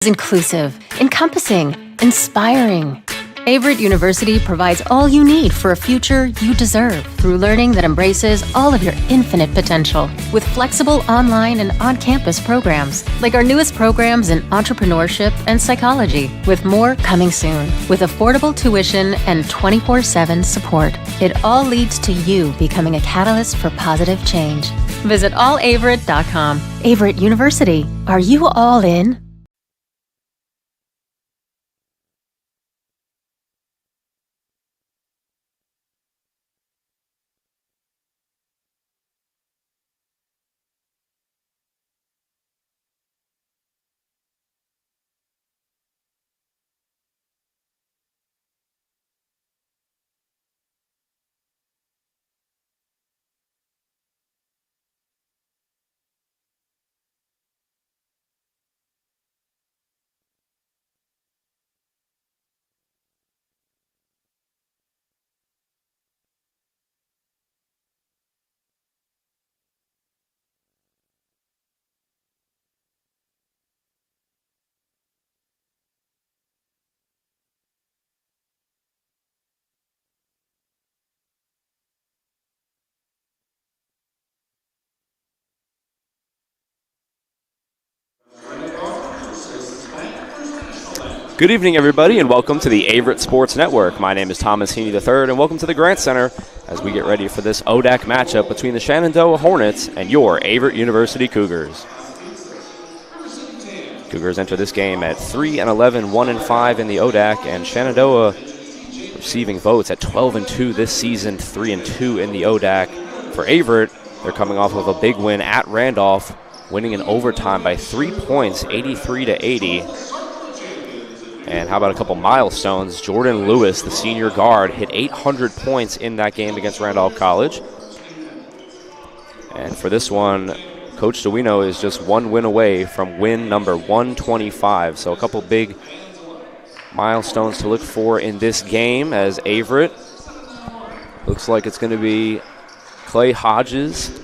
Inclusive, encompassing, inspiring. Averett University provides all you need for a future you deserve through learning that embraces all of your infinite potential with flexible online and on-campus programs like our newest programs in entrepreneurship and psychology, with more coming soon, with affordable tuition and 24/7 support. It all leads to you becoming a catalyst for positive change. Visit allaverett.com. Averett University. Are you all in? Good evening, everybody, and welcome to the Averett Sports Network. My name is Thomas Heaney III, and welcome to the Grant Center as we get ready for this ODAC matchup between the Shenandoah Hornets and your Averett University Cougars. Cougars enter this game at 3-11, 1-5 in the ODAC, and Shenandoah receiving votes at 12-2 this season, 3-2 in the ODAC. For Averett, they're coming off of a big win at Randolph, winning in overtime by 3 points, 83-80. And how about a couple milestones? Jordan Lewis, the senior guard, hit 800 points in that game against Randolph College. And for this one, Coach DeWino is just one win away from win number 125. So a couple big milestones to look for in this game as Averett looks like it's going to be Clay Hodges,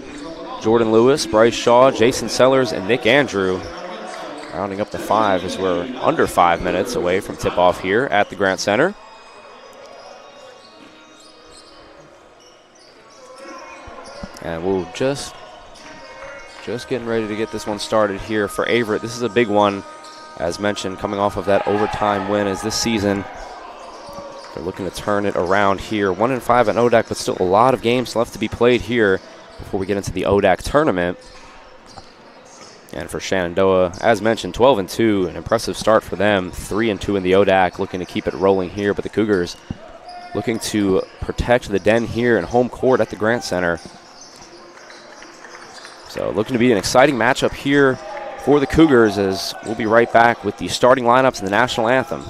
Jordan Lewis, Bryce Shaw, Jason Sellers, and Nick Andrew. Rounding up to 5 as we're under 5 minutes away from tip-off here at the Grant Center. And we'll just getting ready to get this one started here for Averett. This is a big one, as mentioned, coming off of that overtime win as this season they're looking to turn it around here. 1-5 at ODAC, but still a lot of games left to be played here before we get into the ODAC tournament. And for Shenandoah, as mentioned, 12-2, an impressive start for them. 3-2 in the ODAC, looking to keep it rolling here. But the Cougars looking to protect the den here in home court at the Grant Center. So looking to be an exciting matchup here for the Cougars, as we'll be right back with the starting lineups and the national anthem.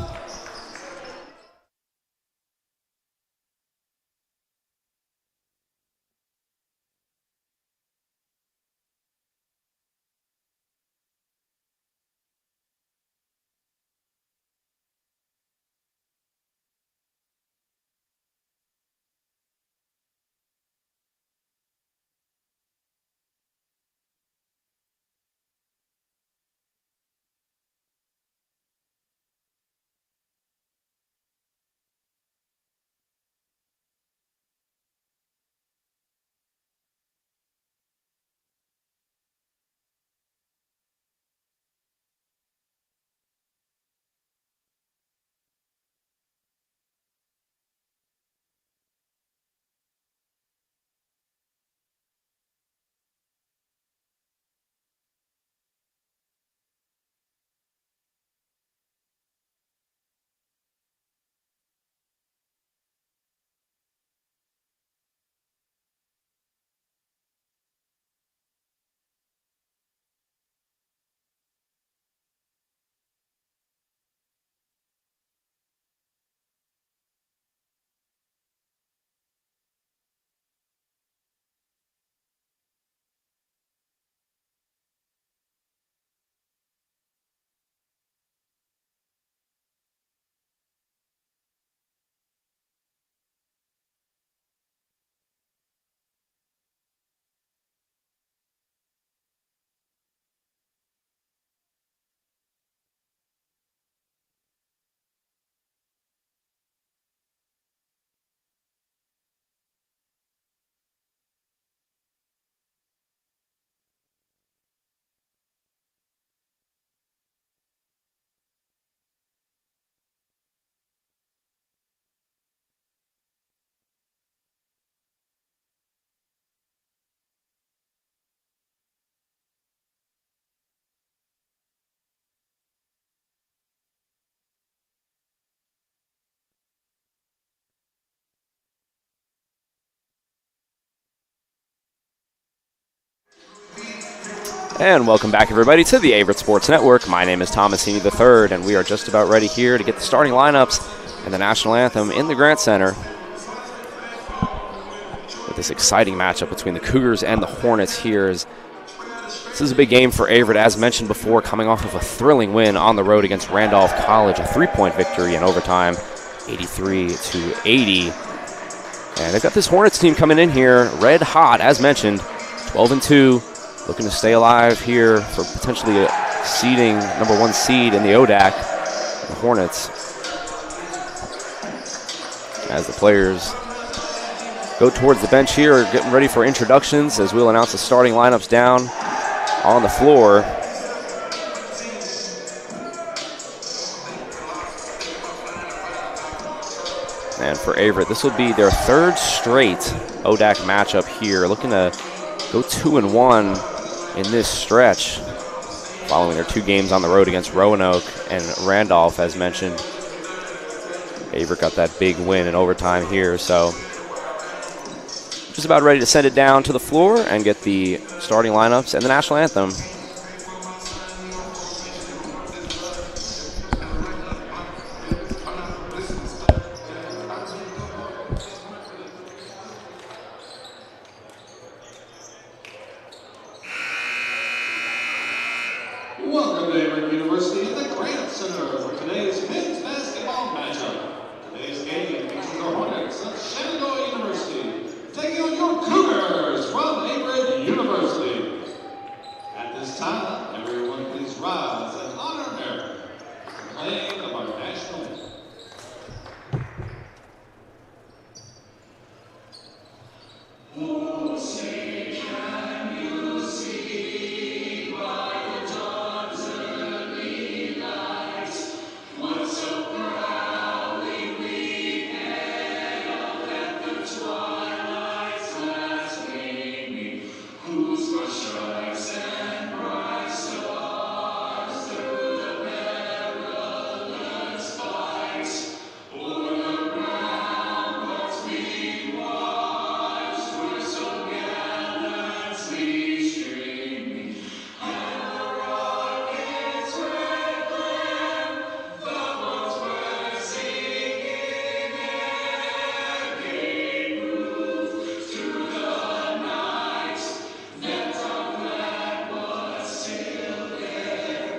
And welcome back, everybody, to the Averett Sports Network. My name is Thomas Heaney III, and we are just about ready here to get the starting lineups and the national anthem in the Grant Center. With this exciting matchup between the Cougars and the Hornets here. This is a big game for Averett, as mentioned before, coming off of a thrilling win on the road against Randolph College, a 3-point victory in overtime, 83-80. And they've got this Hornets team coming in here red hot, as mentioned, 12-2. Looking to stay alive here for potentially a seeding, number 1 seed in the ODAC, the Hornets. As the players go towards the bench here, getting ready for introductions as we'll announce the starting lineups down on the floor. And for Averett, this will be their 3rd straight ODAC matchup here, looking to go 2-1 in this stretch, following their 2 games on the road against Roanoke and Randolph, as mentioned. Averett got that big win in overtime here, so just about ready to send it down to the floor and get the starting lineups and the national anthem. Welcome to Averett University in the Grant Center for today's men's basketball matchup. Today's game features the Hornets of Shenandoah University taking on your Cougars from Averett University. At this time, everyone please rise and honor Averett with the playing of our national anthem. Oh, say can you see by the dawn's early light what so proudly we hailed at the twilight's last gleaming, whose broad stripes and bright stars through the perilous fight o'er the ramparts we watched were so gallantly streaming, and the rocket's red glare the boats were singing their gay groove through the night. That our flag was still there.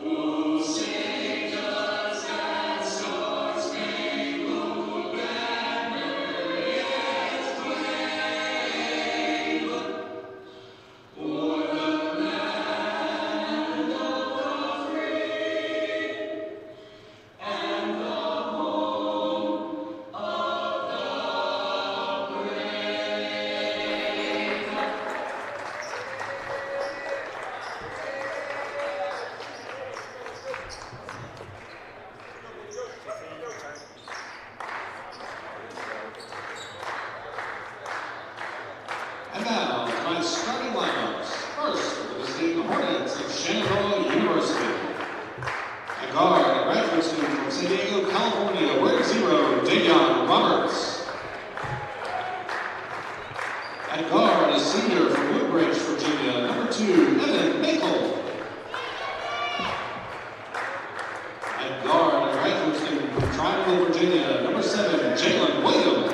Oh, say does that star-spangled banner yet wave o'er the land of the free and the home of the brave. And now, tonight's starting lineups. First, representing the Hornets of Shenandoah University. At guard, a graduate student from San Diego, California, wearing 0, Davion Roberts. At guard, a senior from Woodbridge, Virginia, number 2, Evan Makel. At guard, a graduate student from Danville, Virginia, number 7, Jalen Williams.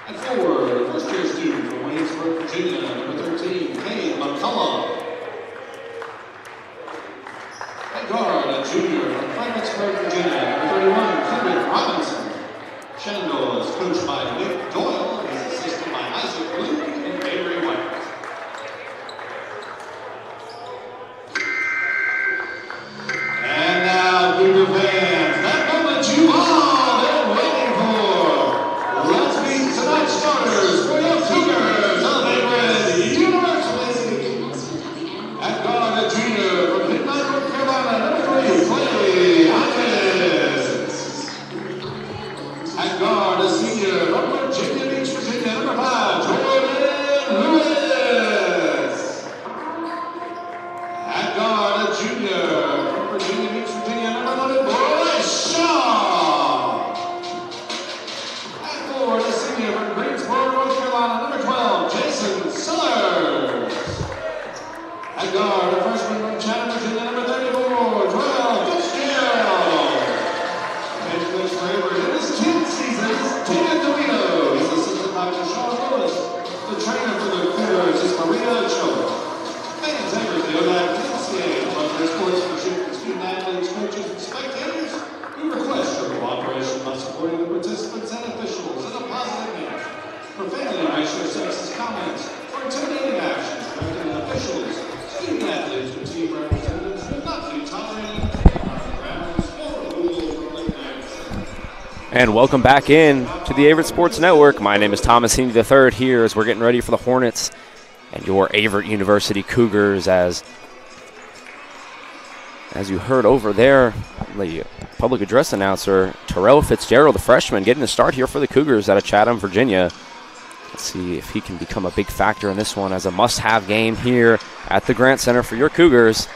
At forward, a first-year student from Waynesburg, Virginia, number 13, Cade McCullough. At guard, a junior from Averett, Virginia, number 31, Kendrick Robinson. Shenandoah is coached by Nick Doyle and is assisted by Isaac Luke and Avery White. And now, Cougar fans, that moment you all been waiting for. Let's meet tonight's starters for your Cougars of Averett University. At guard, a junior from Midnight, North Carolina, number 3, Clay Hodges. At guard, a senior from Virginia Beach, Virginia, number 5, Jordan Lewis. At guard, a junior from Virginia Beach, Virginia, number 11, Boris Shaw. At forward, a senior from Greensboro, North Carolina, number 12, Jason Sellers. And welcome back in to the Averett Sports Network. My name is Thomas Heaney III here as we're getting ready for the Hornets and your Averett University Cougars as you heard over there, the public address announcer, Terrell Fitzgerald, the freshman, getting the start here for the Cougars out of Chatham, Virginia. Let's see if he can become a big factor in this one as a must-have game here at the Grant Center for your Cougars.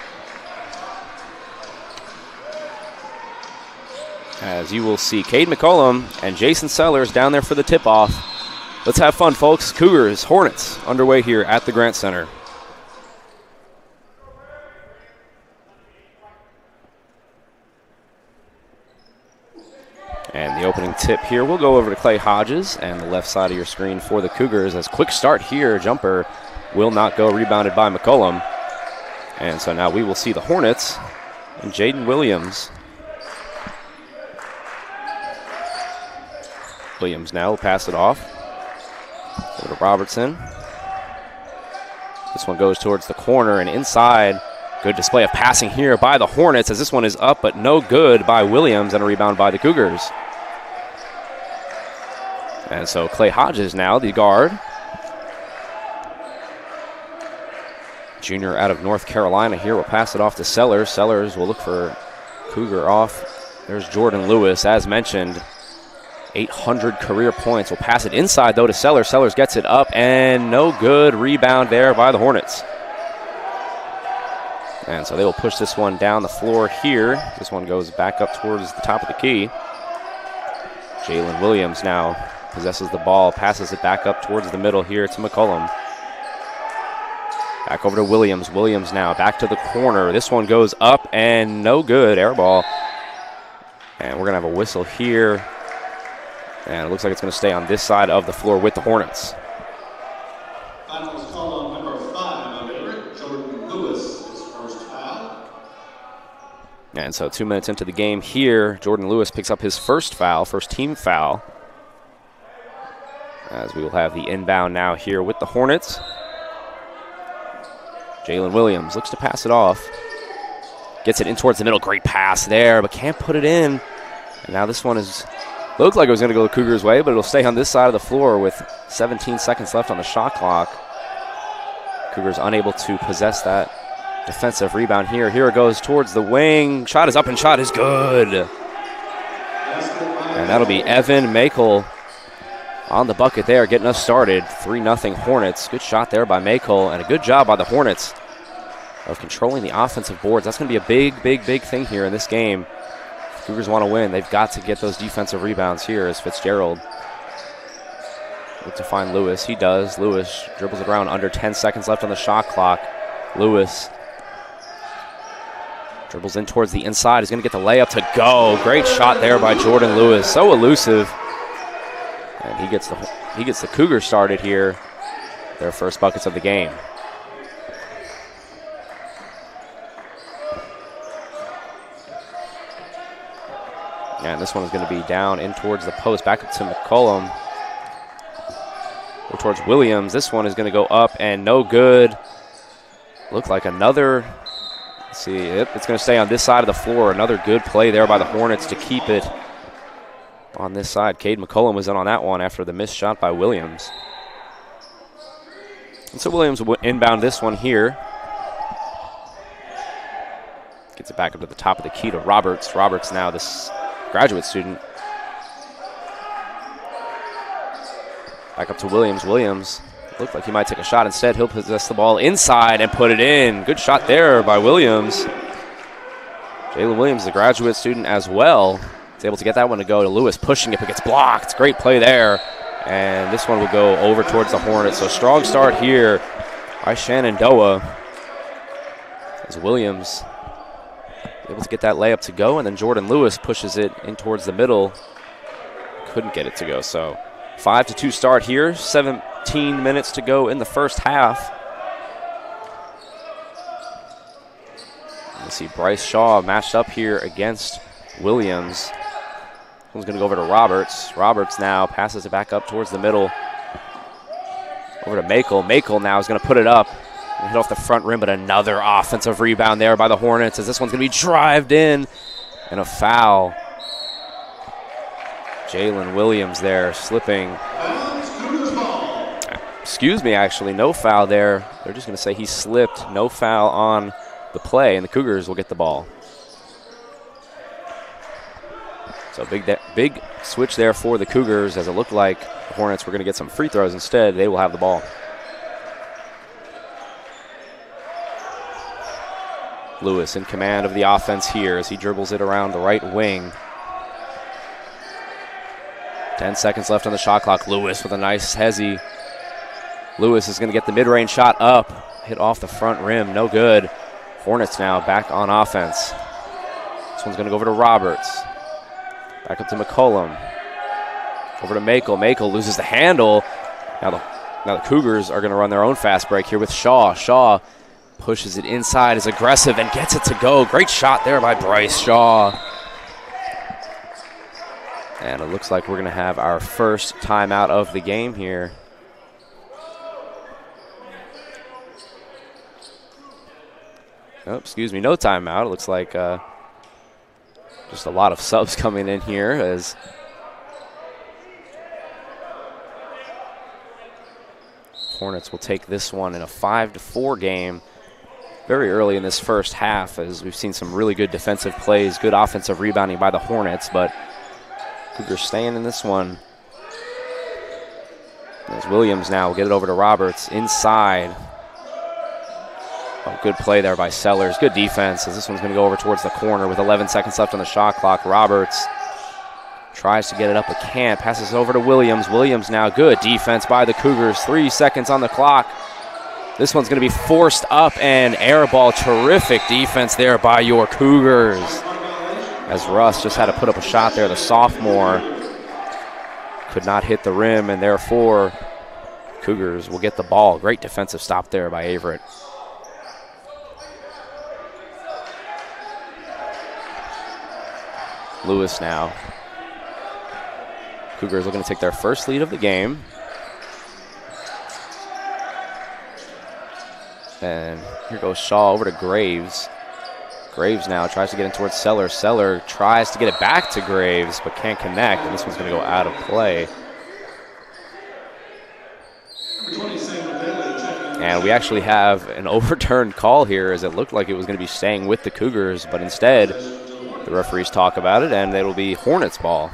As you will see Cade McCollum and Jason Sellers down there for the tip-off. Let's have fun, folks. Cougars, Hornets underway here at the Grant Center. And the opening tip here will go over to Clay Hodges and the left side of your screen for the Cougars. As quick start here, jumper will not go, rebounded by McCollum. And so now we will see the Hornets and Jaden Williams. Williams now will pass it off. Over to Robertson. This one goes towards the corner and inside. Good display of passing here by the Hornets as this one is up but no good by Williams and a rebound by the Cougars. And so Clay Hodges now, the guard. Junior out of North Carolina here will pass it off to Sellers. Sellers will look for Cougar off. There's Jordan Lewis, as mentioned. 800 career points. Will pass it inside, though, to Sellers. Sellers gets it up, and no good. Rebound there by the Hornets. And so they will push this one down the floor here. This one goes back up towards the top of the key. Jalen Williams now possesses the ball, passes it back up towards the middle here to McCollum. Back over to Williams. Williams now back to the corner. This one goes up, and no good. Air ball. And we're going to have a whistle here. And it looks like it's going to stay on this side of the floor with the Hornets. Finals call on number 5 of Averett, Jordan Lewis, his first foul. And so 2 minutes into the game here, Jordan Lewis picks up his first foul, first team foul. As we will have the inbound now here with the Hornets. Jalen Williams looks to pass it off. Gets it in towards the middle. Great pass there, but can't put it in. And now this one is... Looked like it was going to go the Cougars' way, but it'll stay on this side of the floor with 17 seconds left on the shot clock. Cougars unable to possess that defensive rebound here. Here it goes towards the wing. Shot is up and shot is good. And that'll be Evan Makel on the bucket there, getting us started. 3-0 Hornets. Good shot there by Makel, and a good job by the Hornets of controlling the offensive boards. That's going to be a big thing here in this game. Cougars want to win. They've got to get those defensive rebounds here as Fitzgerald look to find Lewis. He does. Lewis dribbles it around, under 10 seconds left on the shot clock. Lewis dribbles in towards the inside. He's going to get the layup to go. Great shot there by Jordan Lewis. So elusive. And he gets the Cougars started here. Their first buckets of the game. And this one is going to be down in towards the post, back up to McCollum. Or towards Williams. This one is going to go up and no good. Looked like another, let's see, it's going to stay on this side of the floor. Another good play there by the Hornets to keep it on this side. Cade McCollum was in on that one after the missed shot by Williams. And so Williams will inbound this one here. Gets it back up to the top of the key to Roberts. Roberts now this graduate student. Back up to Williams. Williams looked like he might take a shot. Instead, he'll possess the ball inside and put it in. Good shot there by Williams. Jalen Williams, the graduate student as well, is able to get that one to go to Lewis, pushing it, but gets blocked. Great play there. And this one will go over towards the Hornets. So strong start here by Shenandoah as Williams able to get that layup to go, and then Jordan Lewis pushes it in towards the middle. Couldn't get it to go. So 5-2 start here. 17 minutes to go in the first half. You see Bryce Shaw matched up here against Williams. One's going to go over to Roberts. Roberts now passes it back up towards the middle. Over to Makel. Makel now is going to put it up. Hit off the front rim, but another offensive rebound there by the Hornets as this one's going to be drived in and a foul. Jalen Williams there slipping. Bounds, Cougars ball. Excuse me, actually, no foul there. They're just going to say he slipped. No foul on the play, and the Cougars will get the ball. So big switch there for the Cougars, as it looked like the Hornets were going to get some free throws. Instead, they will have the ball. Lewis in command of the offense here as he dribbles it around the right wing. 10 seconds left on the shot clock. Lewis with a nice hezzy. Lewis is going to get the mid-range shot up. Hit off the front rim. No good. Hornets now back on offense. This one's going to go over to Roberts. Back up to McCollum. Over to Makel. Makel loses the handle. Now the Cougars are going to run their own fast break here with Shaw. Shaw pushes it inside, is aggressive, and gets it to go. Great shot there by Bryce Shaw. And it looks like we're going to have our first timeout of the game here. Oh, excuse me, no timeout. It looks like just a lot of subs coming in here as Hornets will take this one in a 5-4 game very early in this first half, as we've seen some really good defensive plays, good offensive rebounding by the Hornets, but Cougars staying in this one. As Williams now will get it over to Roberts inside. Oh, good play there by Sellers. Good defense as this one's going to go over towards the corner with 11 seconds left on the shot clock. Roberts tries to get it up but can't. Passes over to Williams. Williams now good defense by the Cougars. 3 seconds on the clock. This one's going to be forced up and air ball. Terrific defense there by your Cougars. As Russ just had to put up a shot there, the sophomore could not hit the rim, and therefore Cougars will get the ball. Great defensive stop there by Averett. Lewis now. Cougars looking to take their first lead of the game. And here goes Shaw over to Graves. Graves now tries to get in towards Seller. Seller tries to get it back to Graves, but can't connect, and this one's going to go out of play. And we actually have an overturned call here, as it looked like it was going to be staying with the Cougars, but instead the referees talk about it, and it'll be Hornets ball.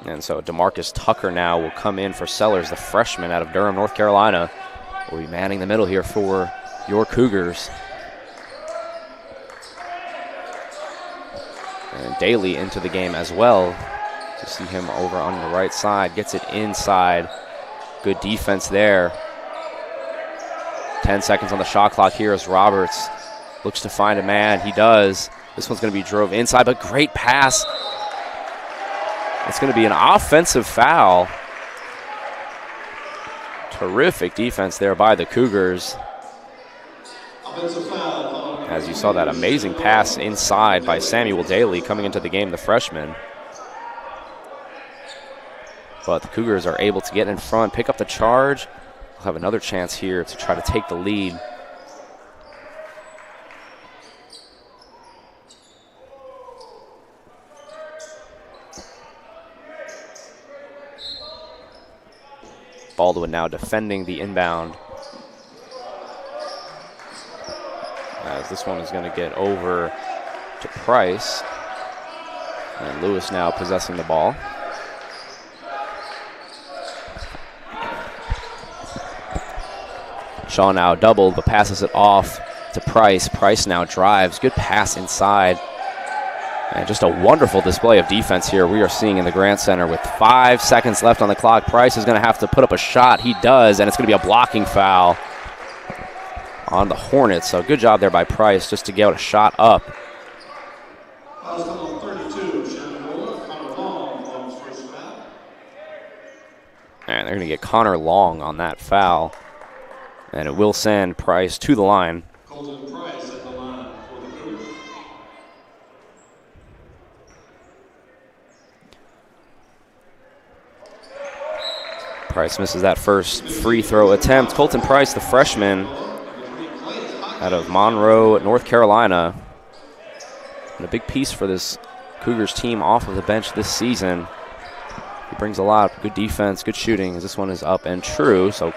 And so DeMarcus Tucker now will come in for Sellers, the freshman out of Durham, North Carolina. Will be manning the middle here for your Cougars. And Daly into the game as well. You see him over on the right side. Gets it inside. Good defense there. 10 seconds on the shot clock here as Roberts looks to find a man. He does. This one's going to be drove inside, but great pass. It's going to be an offensive foul. Terrific defense there by the Cougars. As you saw that amazing pass inside by Samuel Daly coming into the game, the freshman. But the Cougars are able to get in front, pick up the charge. They'll have another chance here to try to take the lead. Baldwin now defending the inbound. As this one is going to get over to Price. And Lewis now possessing the ball. Shaw now doubled, but passes it off to Price. Price now drives. Good pass inside. And just a wonderful display of defense here we are seeing in the Grant Center with 5 seconds left on the clock. Price is going to have to put up a shot. He does, and it's going to be a blocking foul on the Hornets. So good job there by Price just to get a shot up. And they're going to get Connor Long on that foul. And it will send Price to the line. Price misses that first free throw attempt. Colton Price, the freshman, out of Monroe, North Carolina. And a big piece for this Cougars team off of the bench this season. He brings a lot. Good defense, good shooting. As this one is up and true. So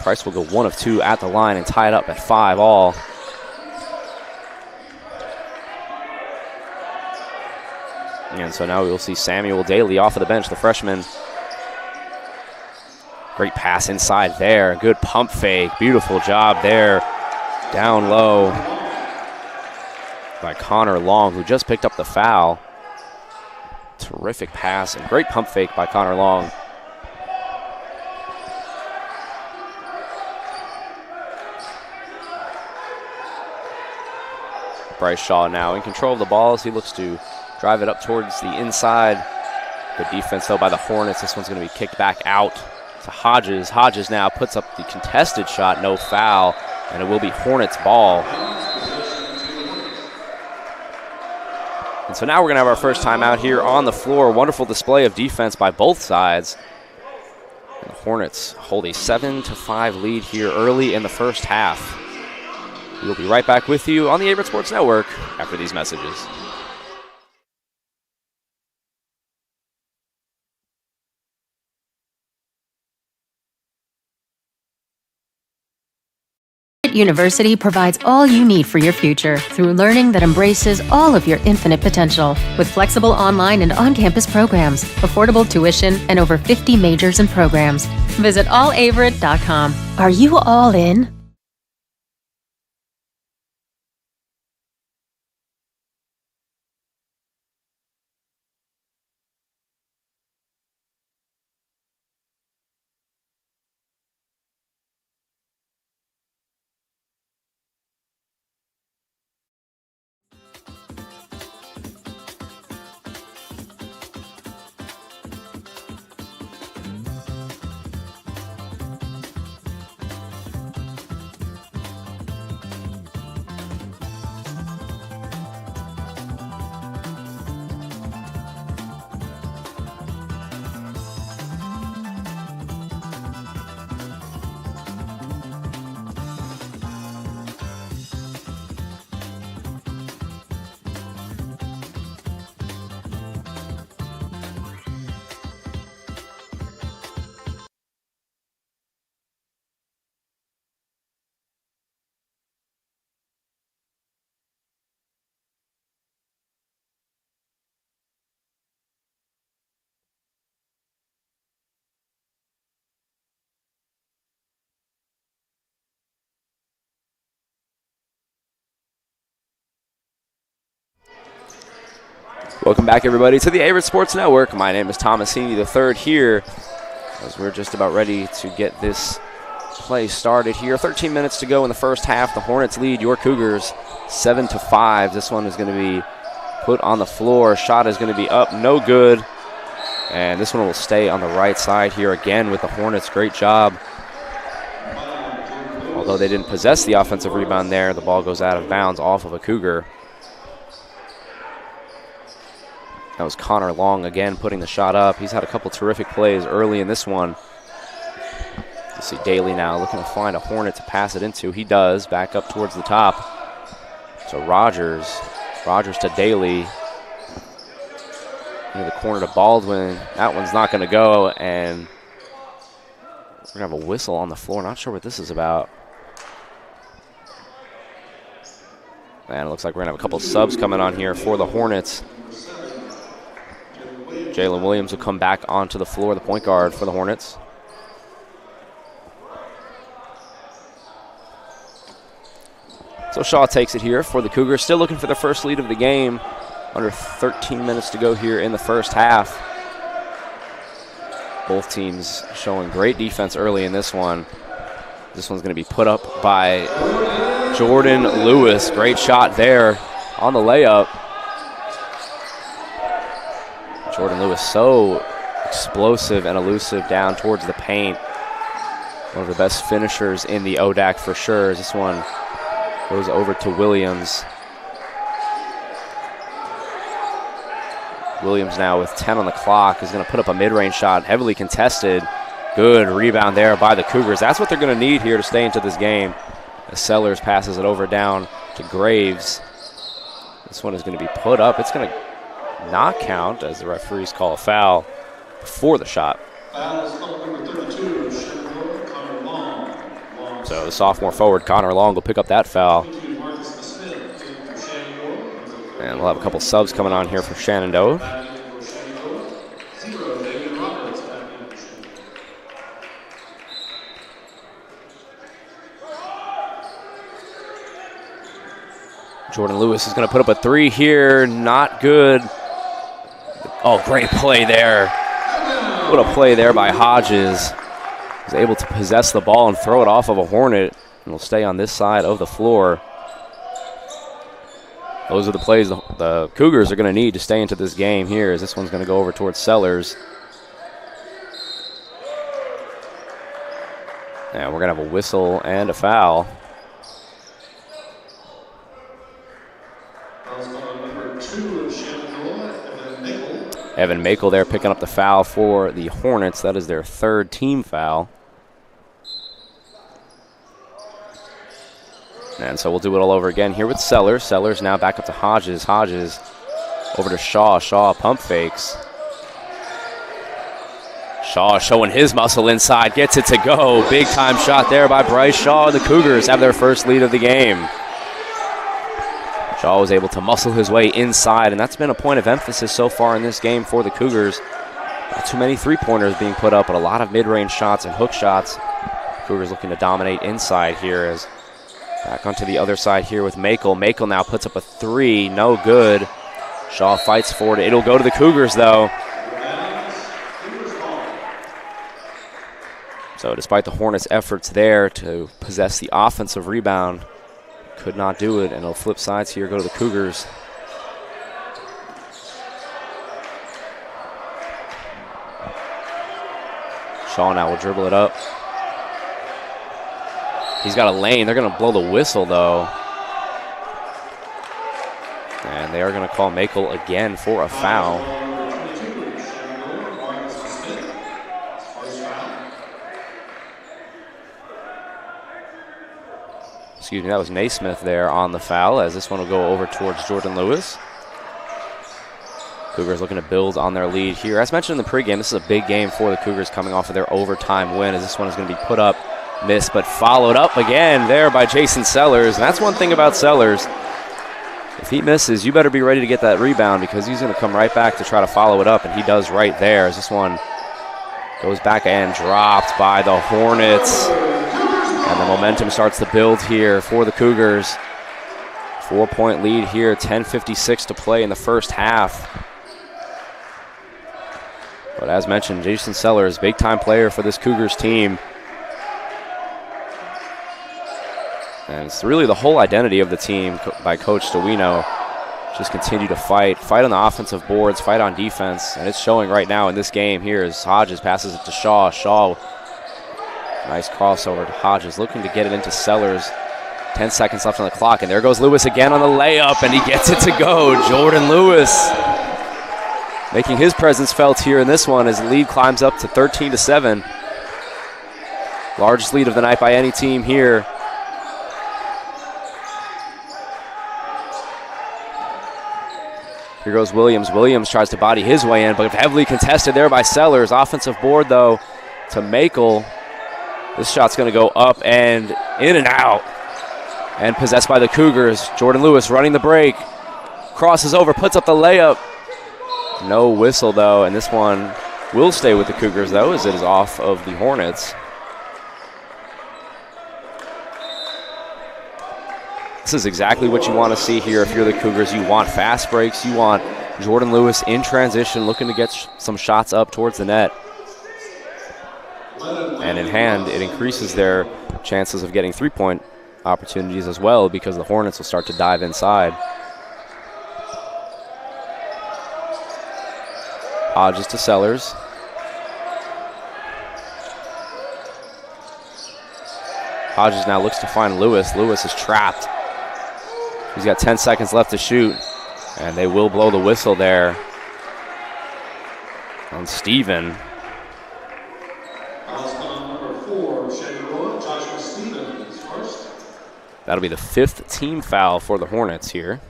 Price will go 1 of 2 at the line and tie it up at 5 all. And so now we will see Samuel Daly off of the bench, the freshman. Great pass inside there. Good pump fake. Beautiful job there. Down low by Connor Long, who just picked up the foul. Terrific pass and great pump fake by Connor Long. Bryce Shaw now in control of the ball as he looks to drive it up towards the inside. Good defense, though, by the Hornets. This one's going to be kicked back out to Hodges. Hodges now puts up the contested shot, no foul, and it will be Hornets ball. And so now we're going to have our first timeout here on the floor. Wonderful display of defense by both sides. And the Hornets hold a 7-5 lead here early in the first half. We'll be right back with you on the Averett Sports Network after these messages. University provides all you need for your future through learning that embraces all of your infinite potential. With flexible online and on-campus programs, affordable tuition, and over 50 majors and programs. Visit allaverett.com. Are you all in? Welcome back, everybody, to the Averett Sports Network. My name is Thomas Heaney III here, as we're just about ready to get this play started here. 13 minutes to go in the first half. The Hornets lead your Cougars 7-5. This one is going to be put on the floor. Shot is going to be up, no good. And this one will stay on the right side here again with the Hornets. Great job. Although they didn't possess the offensive rebound there, the ball goes out of bounds off of a Cougar. That was Connor Long again putting the shot up. He's had a couple terrific plays early in this one. You see Daly now looking to find a Hornet to pass it into. He does, back up towards the top. So Rogers to Daly. Into the corner to Baldwin. That one's not going to go, and we're going to have a whistle on the floor. Not sure what this is about. And it looks like we're going to have a couple subs coming on here for the Hornets. Jalen Williams will come back onto the floor, the point guard for the Hornets. So Shaw takes it here for the Cougars. Still looking for the first lead of the game. Under 13 minutes to go here in the first half. Both teams showing great defense early in this one. This one's going to be put up by Jordan Lewis. Great shot there on the layup. Jordan Lewis so explosive and elusive down towards the paint. One of the best finishers in the ODAC for sure. This one goes over to Williams. Williams now with 10 on the clock is going to put up a mid-range shot, heavily contested. Good rebound there by the Cougars. That's what they're going to need here to stay into this game. As Sellers passes it over down to Graves. This one is going to be put up. It's going to not count as the referees call a foul before the shot. Foul is number 32, Shenandoah, Connor Long. So the sophomore forward, Connor Long, will pick up that foul. And we'll have a couple subs coming on here for Shenandoah. Jordan Lewis is going to put up a three here. Not good. Oh, great play there. What a play there by Hodges. He's able to possess the ball and throw it off of a Hornet, and will stay on this side of the floor. Those are the plays the Cougars are going to need to stay into this game here, as this one's going to go over towards Sellers. And we're going to have a whistle and a foul. Evan Makel there picking up the foul for the Hornets. That is their third team foul. And so we'll do it all over again here with Sellers. Sellers now back up to Hodges. Hodges over to Shaw. Shaw pump fakes. Shaw showing his muscle inside. Gets it to go. Big time shot there by Bryce Shaw. The Cougars have their first lead of the game. Shaw was able to muscle his way inside, and that's been a point of emphasis so far in this game for the Cougars. Not too many three-pointers being put up, but a lot of mid-range shots and hook shots. Cougars looking to dominate inside here. As back onto the other side here with Makel. Makel now puts up a three, no good. Shaw fights for it. It'll go to the Cougars, though. So despite the Hornets' efforts there to possess the offensive rebound, could not do it, and it'll flip sides here, go to the Cougars. Shaw now will dribble it up. He's got a lane. They're going to blow the whistle, though. And they are going to call Makel again for a foul. Excuse me, that was Naismith there on the foul, as this one will go over towards Jordan Lewis. Cougars looking to build on their lead here. As mentioned in the pregame, this is a big game for the Cougars coming off of their overtime win, as this one is going to be put up, missed, but followed up again there by Jason Sellers. And that's one thing about Sellers. If he misses, you better be ready to get that rebound, because he's going to come right back to try to follow it up, and he does right there, as this one goes back and dropped by the Hornets. And the momentum starts to build here for the Cougars. 4-point lead here, 10:56 to play in the first half. But as mentioned, Jason Sellers, big-time player for this Cougars team. And it's really the whole identity of the team by Coach Stowino. Just continue to fight on the offensive boards, fight on defense. And it's showing right now in this game here as Hodges passes it to Shaw. Shaw, nice crossover to Hodges, looking to get it into Sellers. 10 seconds left on the clock, and there goes Lewis again on the layup, and he gets it to go. Jordan Lewis making his presence felt here in this one as the lead climbs up to 13-7. Largest lead of the night by any team here. Here goes Williams. Williams tries to body his way in, but heavily contested there by Sellers. Offensive board, though, to Makel. This shot's going to go up and in and out. And possessed by the Cougars. Jordan Lewis running the break. Crosses over, puts up the layup. No whistle, though, and this one will stay with the Cougars, though, as it is off of the Hornets. This is exactly what you want to see here if you're the Cougars. You want fast breaks. You want Jordan Lewis in transition, looking to get some shots up towards the net. And in hand, it increases their chances of getting three-point opportunities as well, because the Hornets will start to dive inside. Hodges to Sellers. Hodges now looks to find Lewis. Lewis is trapped. He's got 10 seconds left to shoot, and they will blow the whistle there on Steven. That'll be the 5th team foul for the Hornets here.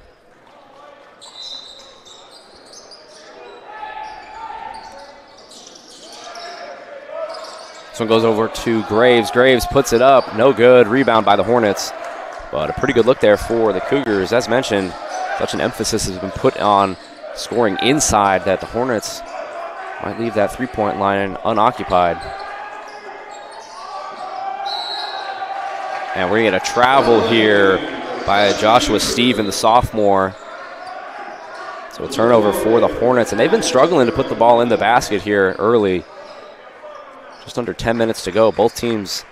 This one goes over to Graves. Graves puts it up. No good. Rebound by the Hornets. But a pretty good look there for the Cougars. As mentioned, such an emphasis has been put on scoring inside that the Hornets might leave that three-point line unoccupied. And we're going to get a travel here by Joshua Stephen, the sophomore. So a turnover for the Hornets. And they've been struggling to put the ball in the basket here early. Just under 10 minutes to go. Both teams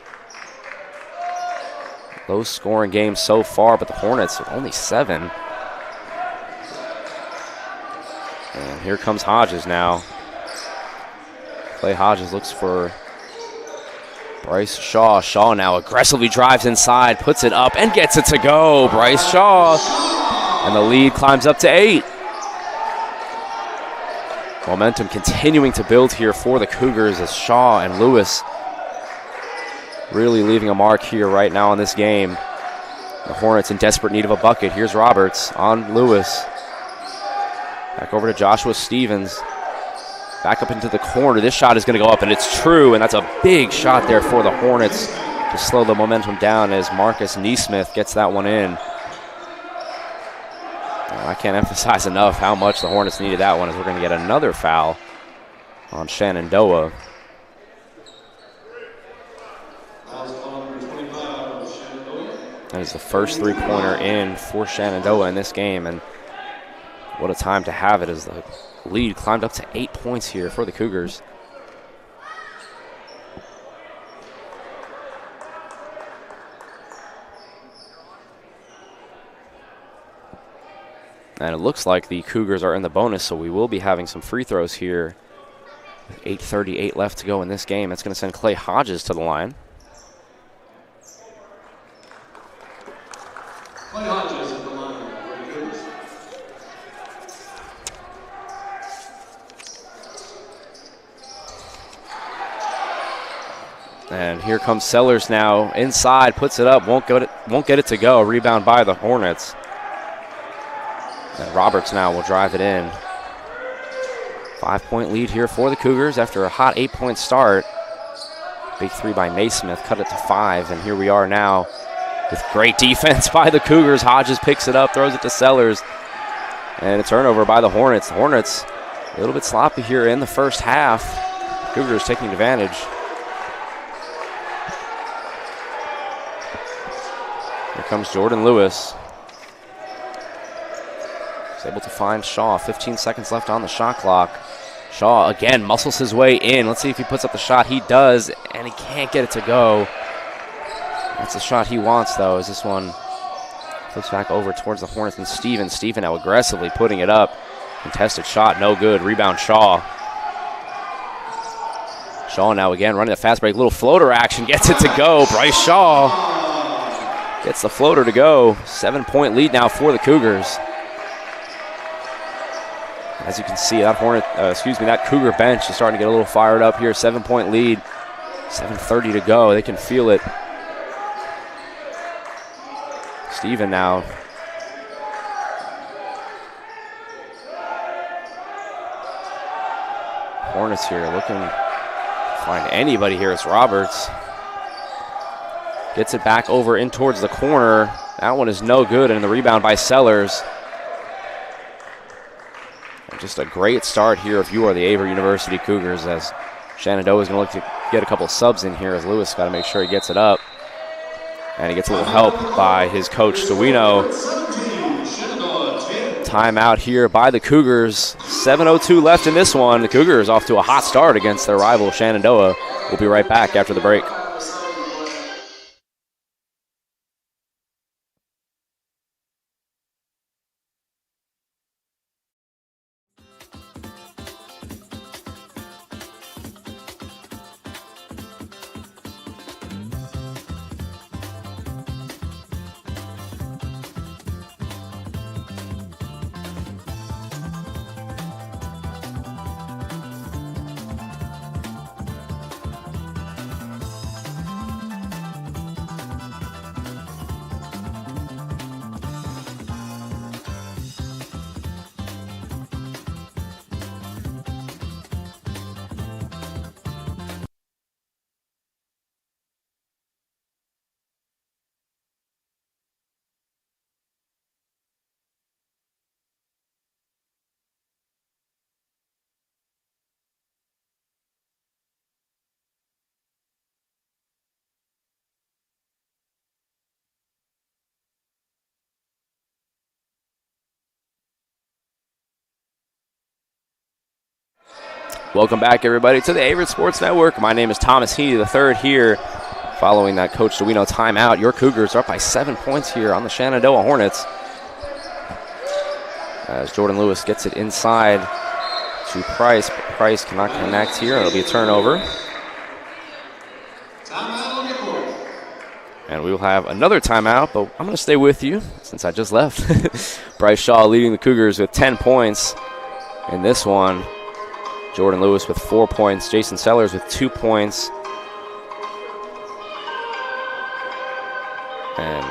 low scoring games so far, but the Hornets are only 7. And here comes Hodges now. Clay Hodges looks for Bryce Shaw. Shaw now aggressively drives inside, puts it up, and gets it to go. Bryce Shaw. And the lead climbs up to 8. Momentum continuing to build here for the Cougars as Shaw and Lewis really leaving a mark here right now in this game. The Hornets in desperate need of a bucket. Here's Roberts on Lewis. Back over to Joshua Stevens. Back up into the corner. This shot is going to go up, and it's true, and that's a big shot there for the Hornets to slow the momentum down as Marcus Neesmith gets that one in. I can't emphasize enough how much the Hornets needed that one, as we're going to get another foul on Shenandoah. That is the first three-pointer in for Shenandoah in this game, and what a time to have it as the lead climbed up to 8 points here for the Cougars. And it looks like the Cougars are in the bonus, so we will be having some free throws here. With 8:38 left to go in this game. That's going to send Clay Hodges to the line. Clay Hodges at the line for the Cougars. And here comes Sellers now inside, puts it up, won't get it to go. Rebound by the Hornets. And Roberts now will drive it in. 5-point lead here for the Cougars after a hot 8-point start. Big three by Naismith, cut it to 5, and here we are now with great defense by the Cougars. Hodges picks it up, throws it to Sellers, and a turnover by the Hornets. The Hornets a little bit sloppy here in the first half. Cougars taking advantage. Here comes Jordan Lewis. Able to find Shaw. 15 seconds left on the shot clock. Shaw again muscles his way in. Let's see if he puts up the shot. He does, and he can't get it to go. That's the shot he wants, though, as this one flips back over towards the Hornets and Steven. Steven now aggressively putting it up. Contested shot, no good. Rebound Shaw. Shaw now again running the fast break. Little floater action, gets it to go. Bryce Shaw gets the floater to go. 7-point lead now for the Cougars. As you can see, that Cougar bench is starting to get a little fired up here. 7-point lead, 7:30 to go. They can feel it. Steven now. Hornets here looking to find anybody here. It's Roberts. Gets it back over in towards the corner. That one is no good, and the rebound by Sellers. Just a great start here if you are the Averett University Cougars, as Shenandoah is going to look to get a couple subs in here, as Lewis got to make sure he gets it up. And he gets a little help by his coach, Sowino. Timeout here by the Cougars. 7:02 left in this one. The Cougars off to a hot start against their rival, Shenandoah. We'll be right back after the break. Welcome back, everybody, to the Averett Sports Network. My name is Thomas Heaney, the third here. Following that Coach DeWino timeout, your Cougars are up by 7 points here on the Shenandoah Hornets. As Jordan Lewis gets it inside to Price, but Price cannot connect here. It'll be a turnover. And we will have another timeout, but I'm going to stay with you since I just left. Bryce Shaw leading the Cougars with 10 points in this one. Jordan Lewis with 4 points. Jason Sellers with 2 points. And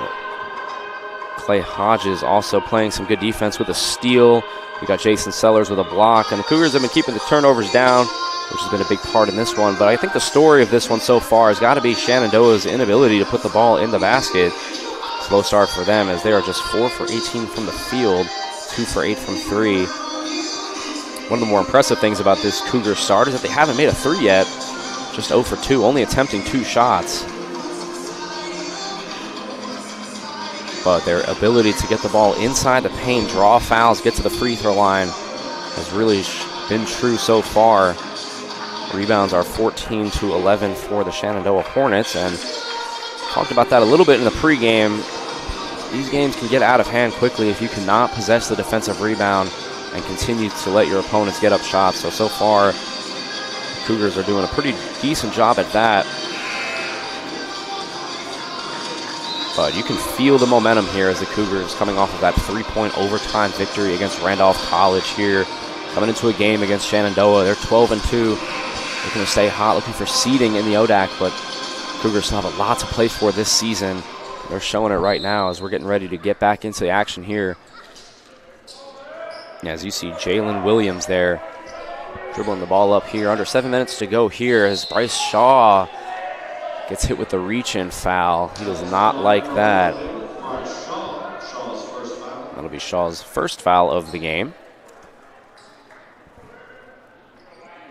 Clay Hodges also playing some good defense with a steal. We got Jason Sellers with a block. And the Cougars have been keeping the turnovers down, which has been a big part in this one. But I think the story of this one so far has got to be Shenandoah's inability to put the ball in the basket. Slow start for them as they are just 4 for 18 from the field, 2 for 8 from 3. One of the more impressive things about this Cougar start is that they haven't made a 3 yet. Just 0 for 2, only attempting 2 shots. But their ability to get the ball inside the paint, draw fouls, get to the free throw line has really been true so far. Rebounds are 14 to 11 for the Shenandoah Hornets, and talked about that a little bit in the pregame. These games can get out of hand quickly if you cannot possess the defensive rebound and continue to let your opponents get up shots. So far, the Cougars are doing a pretty decent job at that. But you can feel the momentum here as the Cougars coming off of that 3-point overtime victory against Randolph College here. Coming into a game against Shenandoah. They're 12-2. Looking to stay hot, looking for seeding in the ODAC, but Cougars still have a lot to play for this season. They're showing it right now as we're getting ready to get back into the action here. As you see Jalen Williams there dribbling the ball up here. Under 7 minutes to go here as Bryce Shaw gets hit with the reach-in foul. He does not like that. That'll be Shaw's first foul of the game.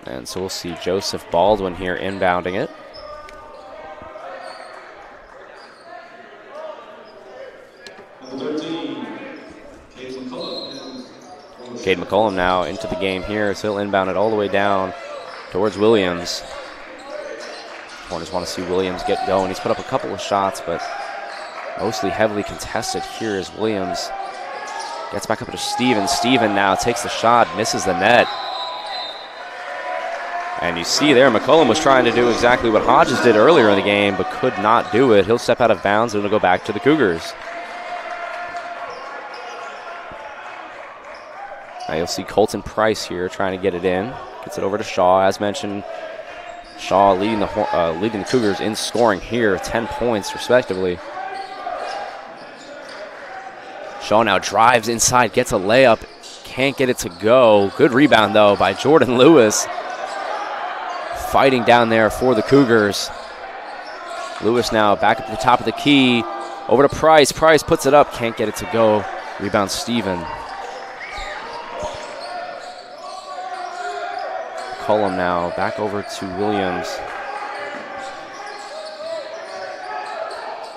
And so we'll see Joseph Baldwin here inbounding it. Cade McCollum now into the game here, so he'll inbound it all the way down towards Williams. Hornets want to see Williams get going. He's put up a couple of shots, but mostly heavily contested here as Williams gets back up to Steven. Steven now takes the shot, misses the net. And you see there, McCollum was trying to do exactly what Hodges did earlier in the game, but could not do it. He'll step out of bounds and it'll go back to the Cougars. Now you'll see Colton Price here trying to get it in. Gets it over to Shaw. As mentioned, Shaw leading the Cougars in scoring here, 10 points respectively. Shaw now drives inside, gets a layup, can't get it to go. Good rebound though by Jordan Lewis. Fighting down there for the Cougars. Lewis now back up to the top of the key. Over to Price. Price puts it up, can't get it to go. Rebound Steven. McCollum now back over to Williams.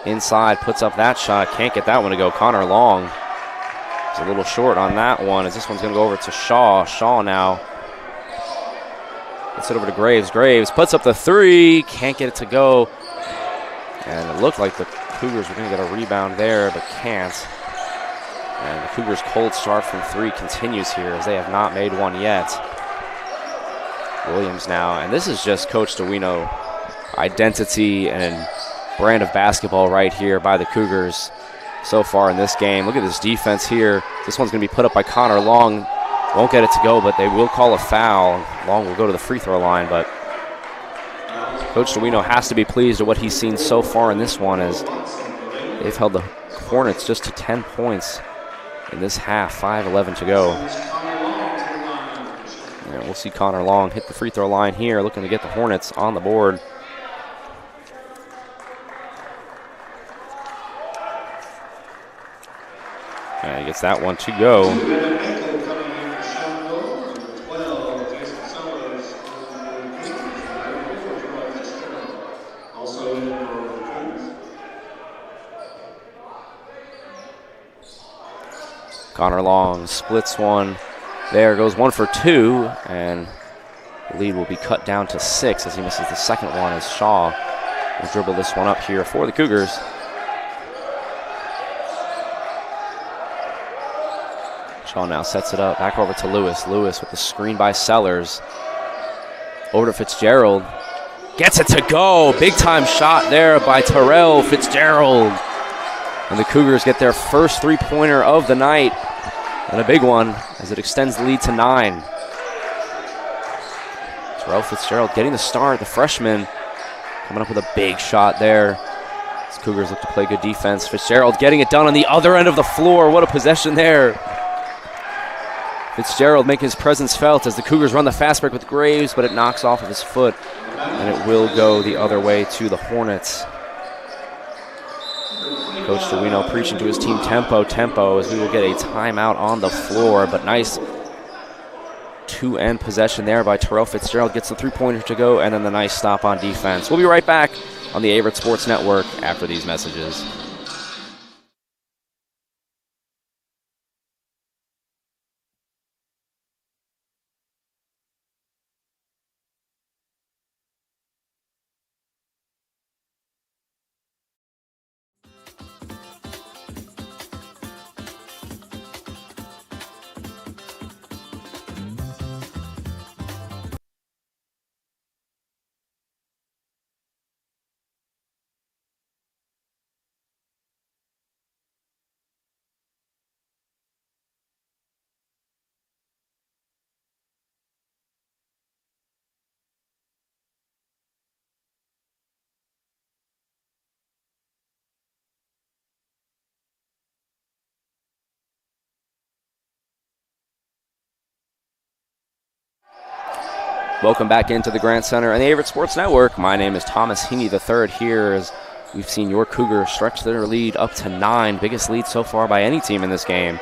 Inside, puts up that shot. Can't get that one to go. Connor Long is a little short on that one as this one's going to go over to Shaw. Shaw now gets it over to Graves. Graves puts up the 3. Can't get it to go. And it looked like the Cougars were going to get a rebound there, but can't. And the Cougars' cold start from 3 continues here as they have not made one yet. Williams now, and this is just Coach DeWino identity and brand of basketball right here by the Cougars so far in this game. Look at this defense here. This one's going to be put up by Connor Long. Won't get it to go, but they will call a foul. Long will go to the free throw line, but Coach DeWino has to be pleased with what he's seen so far in this one as they've held the Hornets just to 10 points in this half, 5:11 to go. And we'll see Connor Long hit the free throw line here, looking to get the Hornets on the board. And he gets that one to go. Connor Long splits one. There goes 1 for 2, and The lead will be cut down to 6 as he misses the second one as Shaw will dribble this one up here for the Cougars. Shaw now sets it up, back over to Lewis. Lewis with the screen by Sellers. Over to Fitzgerald. Gets it to go. Big time shot there by Terrell Fitzgerald. And the Cougars get their first three-pointer of the night. And a big one as it extends the lead to 9. Terrell Fitzgerald getting the start. The freshman coming up with a big shot there. As Cougars look to play good defense. Fitzgerald getting it done on the other end of the floor. What a possession there. Fitzgerald making his presence felt as the Cougars run the fast break with Graves, but it knocks off of his foot, and it will go the other way to the Hornets. Coach DeWino preaching to his team, tempo, as we will get a timeout on the floor, but nice two-end possession there by Terrell Fitzgerald. Gets the three-pointer to go, and then the nice stop on defense. We'll be right back on the Averett Sports Network after these messages. Welcome back into the Grant Center and the Averett Sports Network. My name is Thomas Heaney III here as we've seen your Cougars stretch their lead up to 9. Biggest lead so far by any team in this game.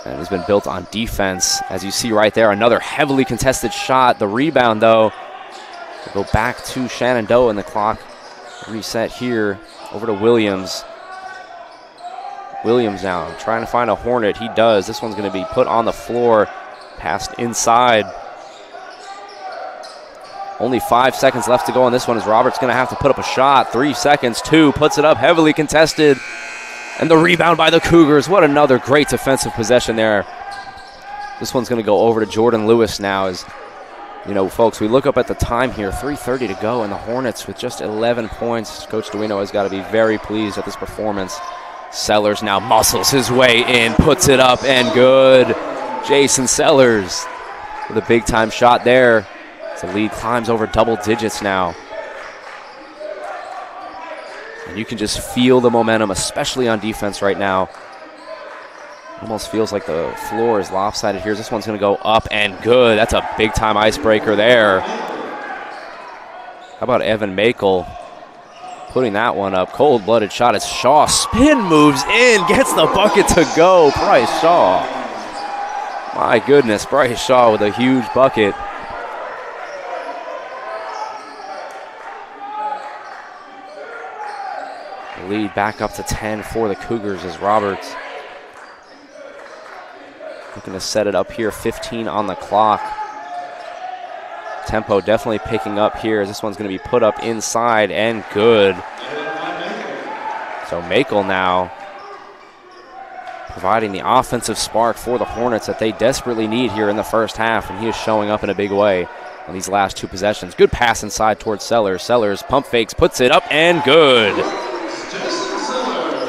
And it's been built on defense. As you see right there, another heavily contested shot. The rebound, though, will go back to Shenandoah, and the clock reset here over to Williams. Williams now trying to find a Hornet. He does. This one's going to be put on the floor, passed inside. Only 5 seconds left to go on this one as Roberts going to have to put up a shot. 3 seconds, 2, puts it up, heavily contested. And the rebound by the Cougars. What another great defensive possession there. This one's going to go over to Jordan Lewis now. As you know, folks, we look up at the time here, 3:30 to go, and the Hornets with just 11 points. Coach DeWino has got to be very pleased with this performance. Sellers now muscles his way in, puts it up, and good. Jason Sellers with a big-time shot there. The lead climbs over double digits now. And you can just feel the momentum, especially on defense right now. Almost feels like the floor is lopsided here. This one's going to go up and good. That's a big-time icebreaker there. How about Evan Makel putting that one up? Cold-blooded shot as Shaw spin moves in, gets the bucket to go. Bryce Shaw. My goodness, Bryce Shaw with a huge bucket. Lead back up to 10 for the Cougars as Roberts looking to set it up here. 15 on the clock. Tempo definitely picking up here as this one's going to be put up inside and good. So Makel now providing the offensive spark for the Hornets that they desperately need here in the first half, and he is showing up in a big way on these last 2 possessions. Good pass inside towards Sellers. Sellers pump fakes, puts it up and good.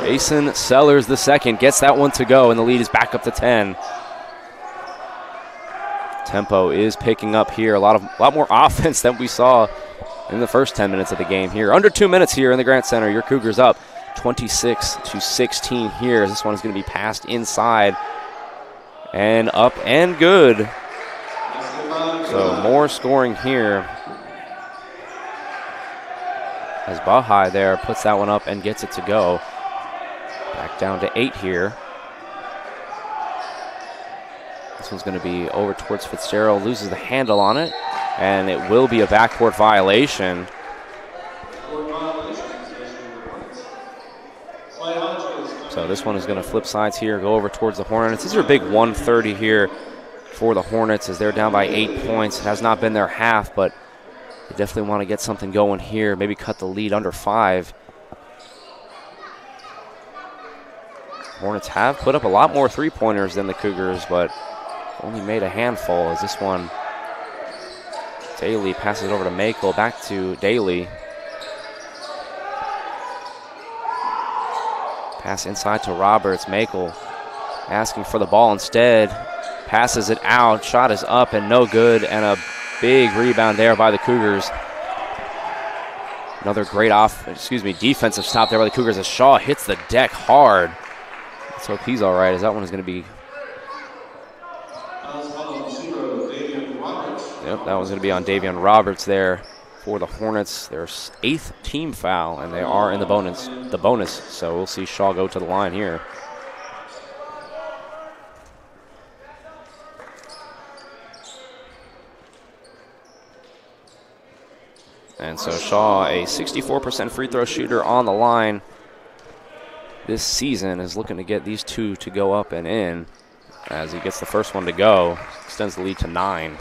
Jason Sellers the second gets that one to go, and the lead is back up to 10. Tempo is picking up here. A lot more offense than we saw in the first 10 minutes of the game here. Under 2 minutes here in the Grant Center. Your Cougars up 26-16 here. This one is going to be passed inside and up and good. So more scoring here as Bahai there puts that one up and gets it to go. Back down to 8 here. This one's going to be over towards Fitzgerald. Loses the handle on it, and it will be a backcourt violation. So this one is going to flip sides here, go over towards the Hornets. These are a big 130 here for the Hornets as they're down by 8 points. It has not been their half, but they definitely want to get something going here, maybe cut the lead under 5. Hornets have put up a lot more three-pointers than the Cougars, but only made a handful as this one. Daly passes it over to Makel, back to Daly. Pass inside to Roberts. Makel asking for the ball instead. Passes it out. Shot is up and no good, and a big rebound there by the Cougars. Another great defensive stop there by the Cougars as Shaw hits the deck hard. Let's hope he's all right, as that one is going to be. Yep, that one's going to be on Davion Roberts there for the Hornets. Their 8th team foul, and they are in the bonus. So we'll see Shaw go to the line here. And so Shaw, a 64% free throw shooter on the line this season, is looking to get these two to go up and in. As he gets the first one to go, extends the lead to 9.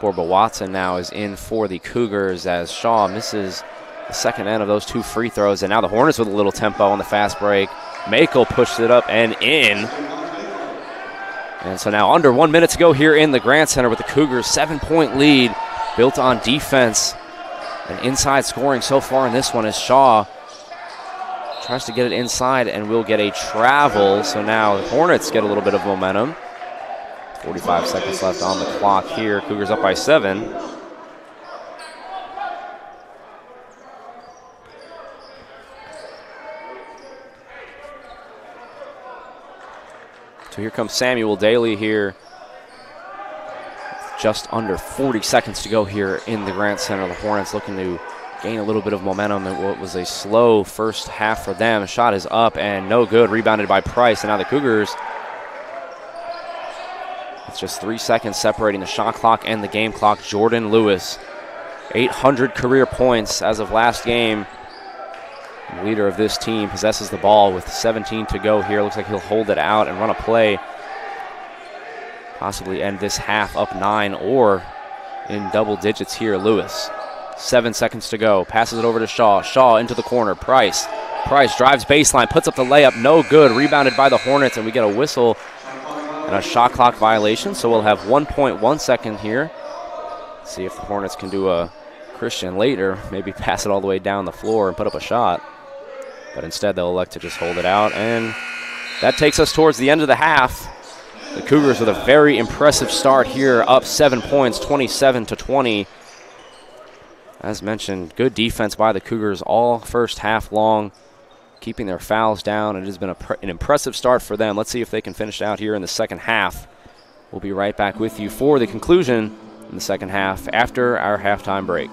Borba Watson now is in for the Cougars as Shaw misses the second end of those 2 free throws. And now the Hornets with a little tempo on the fast break. Makel pushed it up and in. And so now under 1 minute to go here in the Grant Center with the Cougars' 7-point lead built on defense and inside scoring so far in this one as Shaw tries to get it inside and will get a travel. So now the Hornets get a little bit of momentum. 45 seconds left on the clock here. Cougars up by 7. So here comes Samuel Daly here. Just under 40 seconds to go here in the Grant Center. The Hornets looking to gain a little bit of momentum in what was a slow first half for them. Shot is up and no good. Rebounded by Price. And now the Cougars, it's just 3 seconds separating the shot clock and the game clock. Jordan Lewis, 800 career points as of last game. The leader of this team possesses the ball with 17 to go here. Looks like he'll hold it out and run a play. Possibly end this half up 9 or in double digits here. Lewis, 7 seconds to go. Passes it over to Shaw. Shaw into the corner. Price drives baseline, puts up the layup. No good. Rebounded by the Hornets, and we get a whistle and a shot clock violation. So we'll have 1.1 second here. See if the Hornets can do a Christian later. Maybe pass it all the way down the floor and put up a shot. But instead they'll elect to just hold it out. And that takes us towards the end of the half. The Cougars with a very impressive start here, up 7 points, 27-20. As mentioned, good defense by the Cougars all first half long, keeping their fouls down. It has been an impressive start for them. Let's see if they can finish out here in the second half. We'll be right back with you for the conclusion in the second half after our halftime break.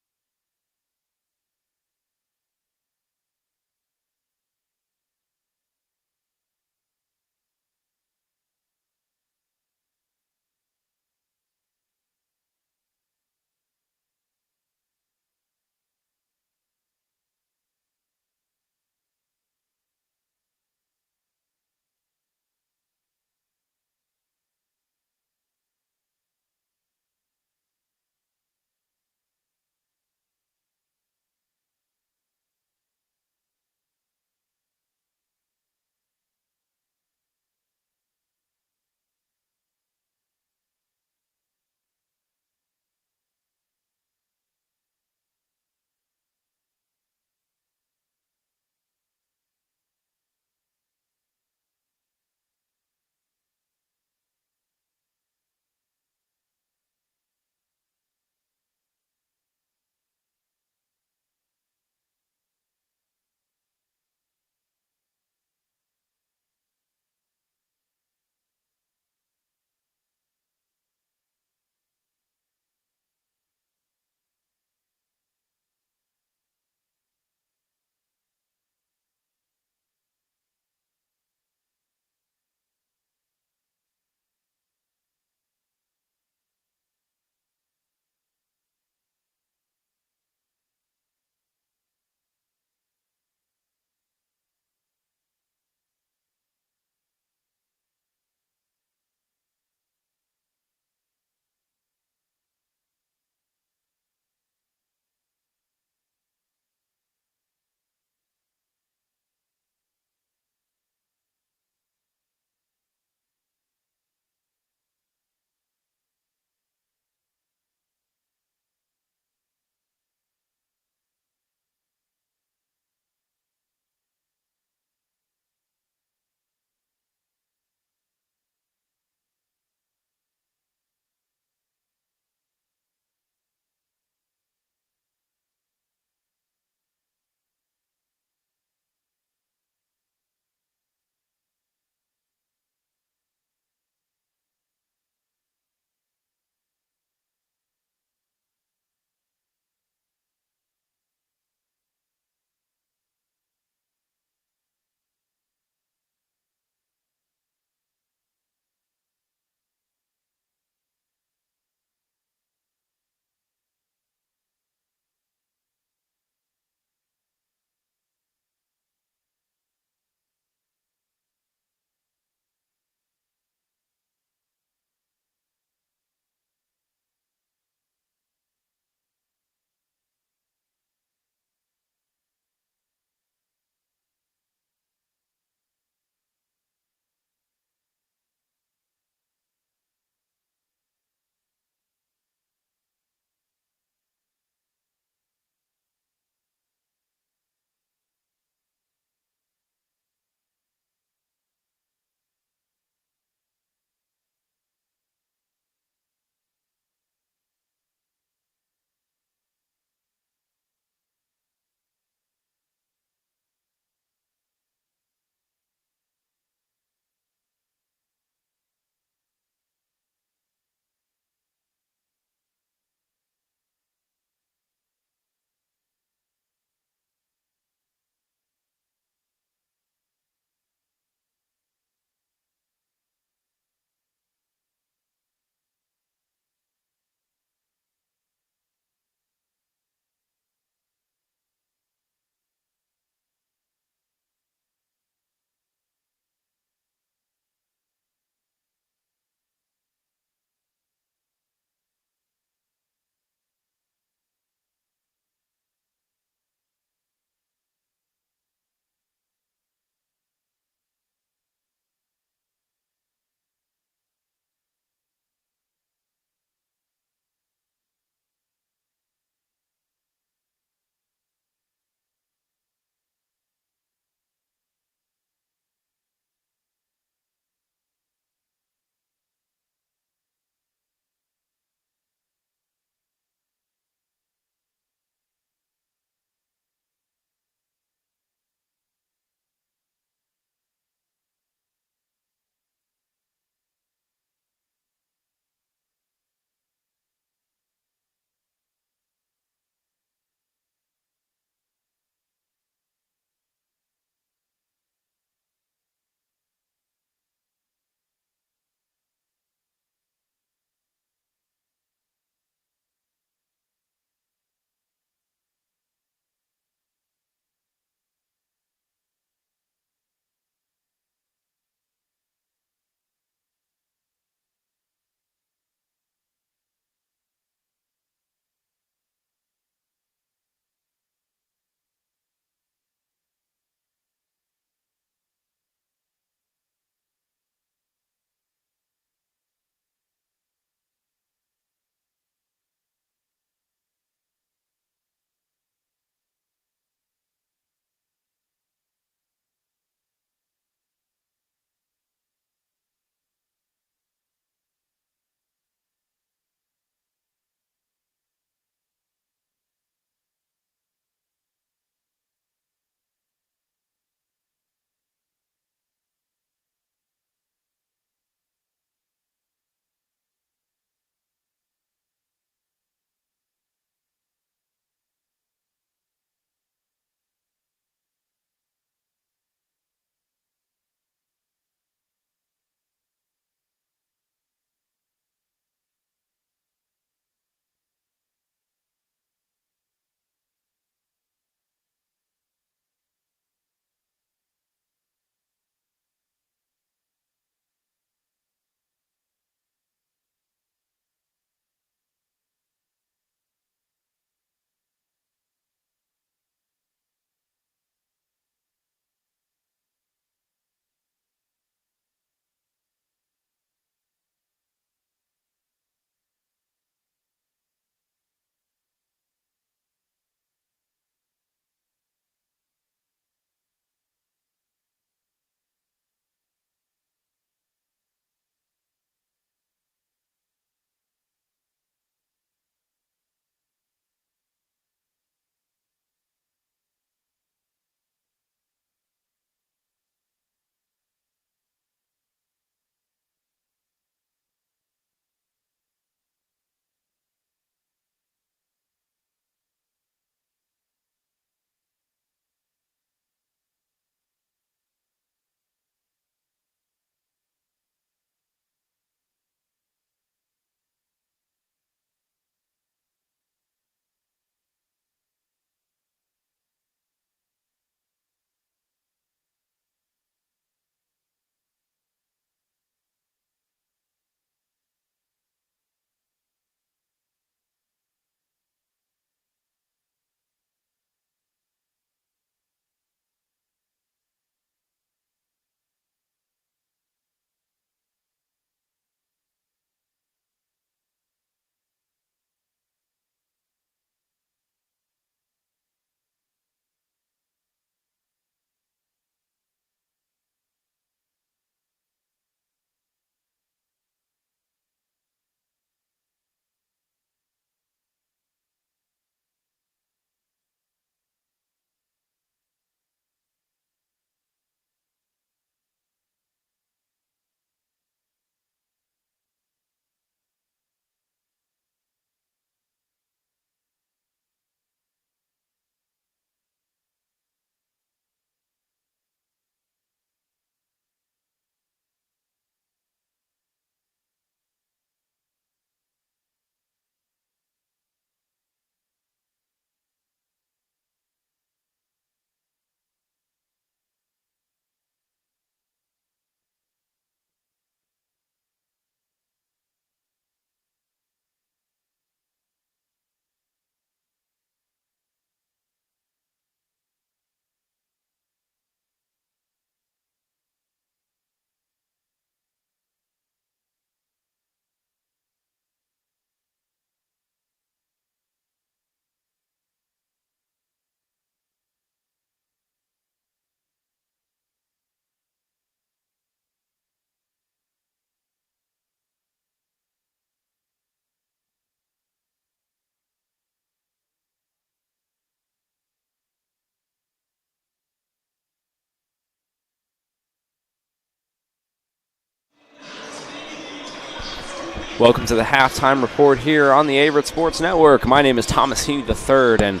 Welcome to the halftime report here on the Averett Sports Network. My name is Thomas Heaney III, and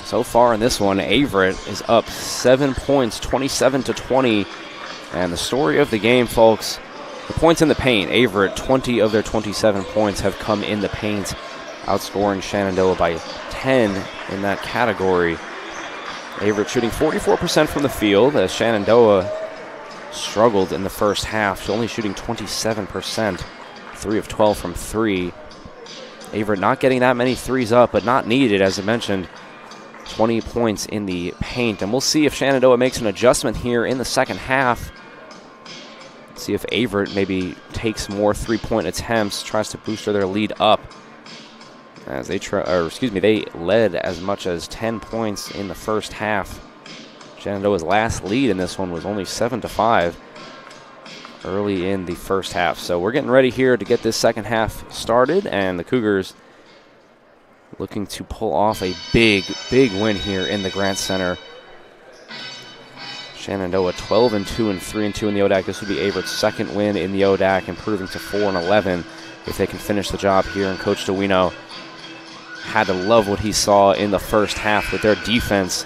so far in this one, Averett is up 7 points, 27-20. And the story of the game, folks, the points in the paint. Averett, 20 of their 27 points have come in the paint, outscoring Shenandoah by 10 in that category. Averett shooting 44% from the field, as Shenandoah struggled in the first half, only shooting 27%, 3 of 12 from 3. Averett not getting that many threes up, but not needed, as I mentioned. 20 points in the paint, and we'll see if Shenandoah makes an adjustment here in the second half. See if Averett maybe takes more three-point attempts, tries to boost their lead up. As they they led as much as 10 points in the first half. Shenandoah's last lead in this one was only 7-5 early in the first half. So we're getting ready here to get this second half started, and the Cougars looking to pull off a big win here in the Grant Center. Shenandoah 12-2 and 3-2 in the ODAC. This would be Averett's second win in the ODAC, improving to 4-11 if they can finish the job here. And Coach DeWino had to love what he saw in the first half with their defense,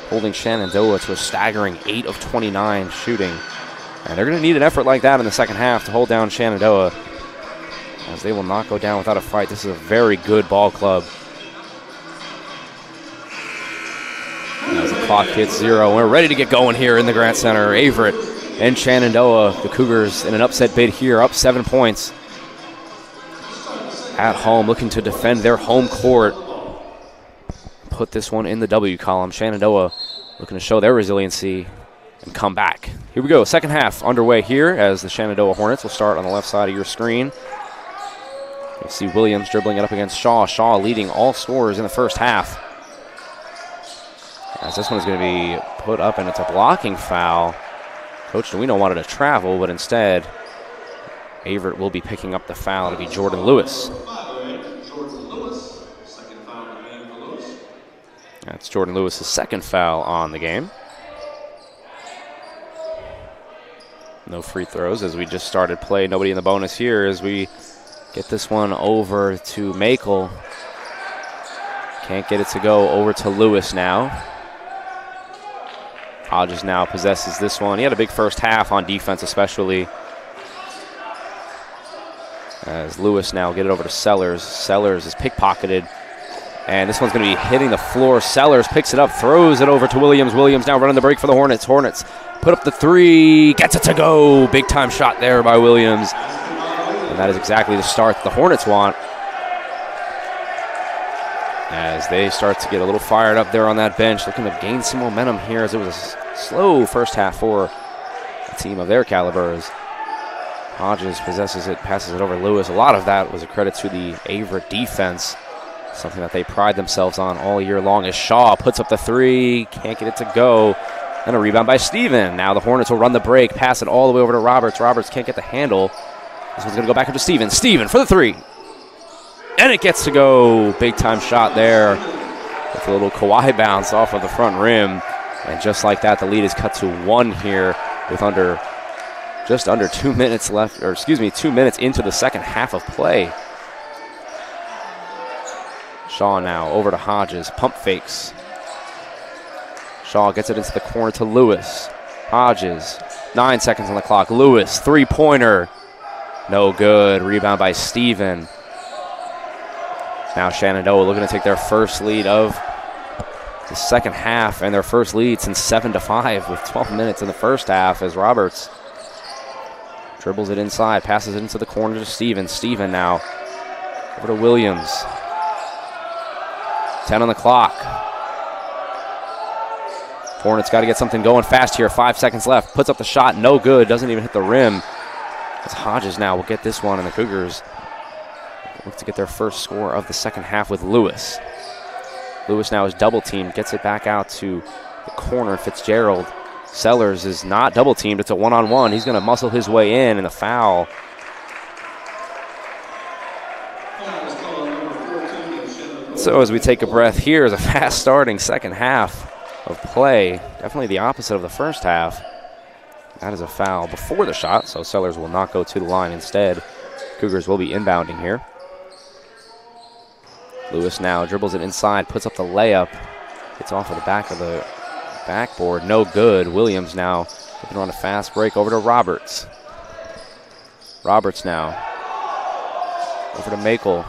holding Shenandoah to a staggering 8 of 29 shooting. And they're going to need an effort like that in the second half to hold down Shenandoah, as they will not go down without a fight. This is a very good ball club. As the clock hits 0, we're ready to get going here in the Grant Center. Averett and Shenandoah, the Cougars in an upset bid here, up 7 points. At home, looking to defend their home court. Put this one in the W column. Shenandoah looking to show their resiliency and come back. Here we go, second half underway here, as the Shenandoah Hornets will start on the left side of your screen. You see Williams dribbling it up against Shaw. Shaw leading all scorers in the first half. As this one is going to be put up, and it's a blocking foul. Coach DeWino wanted to travel, but instead, Averett will be picking up the foul to be Jordan Lewis. That's Jordan Lewis's second foul on the game. No free throws as we just started play. Nobody in the bonus here as we get this one over to Makel. Can't get it to go over to Lewis now. Hodges now possesses this one. He had a big first half on defense especially. As Lewis now get it over to Sellers. Sellers is pickpocketed. And this one's going to be hitting the floor. Sellers picks it up, throws it over to Williams. Williams now running the break for the Hornets. Hornets put up the three, gets it to go. Big time shot there by Williams. And that is exactly the start the Hornets want, as they start to get a little fired up there on that bench, looking to gain some momentum here, as it was a slow first half for a team of their calibers. Hodges possesses it, passes it over to Lewis. A lot of that was a credit to the Averett defense, something that they pride themselves on all year long, as Shaw puts up the three, can't get it to go, and a rebound by Steven. Now the Hornets will run the break, pass it all the way over to Roberts. Roberts can't get the handle. This one's going to go back up to Steven. Steven for the three. And it gets to go. Big time shot there with a little Kawhi bounce off of the front rim. And just like that, the lead is cut to 1 here with just under 2 minutes left, 2 minutes into the second half of play. Shaw now over to Hodges. Pump fakes. Shaw gets it into the corner to Lewis. Hodges, 9 seconds on the clock. Lewis, three-pointer. No good. Rebound by Steven. Now Shenandoah looking to take their first lead of the second half, and their first lead since 7-5 with 12 minutes in the first half, as Roberts dribbles it inside, passes it into the corner to Steven. Steven now over to Williams. 10 on the clock. Hornets got to get something going fast here. 5 seconds left. Puts up the shot. No good. Doesn't even hit the rim. As Hodges now will get this one, and the Cougars look to get their first score of the second half with Lewis. Lewis now is double teamed. Gets it back out to the corner. Fitzgerald. Sellers is not double teamed. It's a one-on-one. He's going to muscle his way in, and the foul. So as we take a breath, here is a fast starting second half of play. Definitely the opposite of the first half. That is a foul before the shot, so Sellers will not go to the line. Instead, Cougars will be inbounding here. Lewis now dribbles it inside, puts up the layup. It's off of the back of the backboard. No good. Williams now looking to run a fast break over to Roberts. Roberts now over to Makel.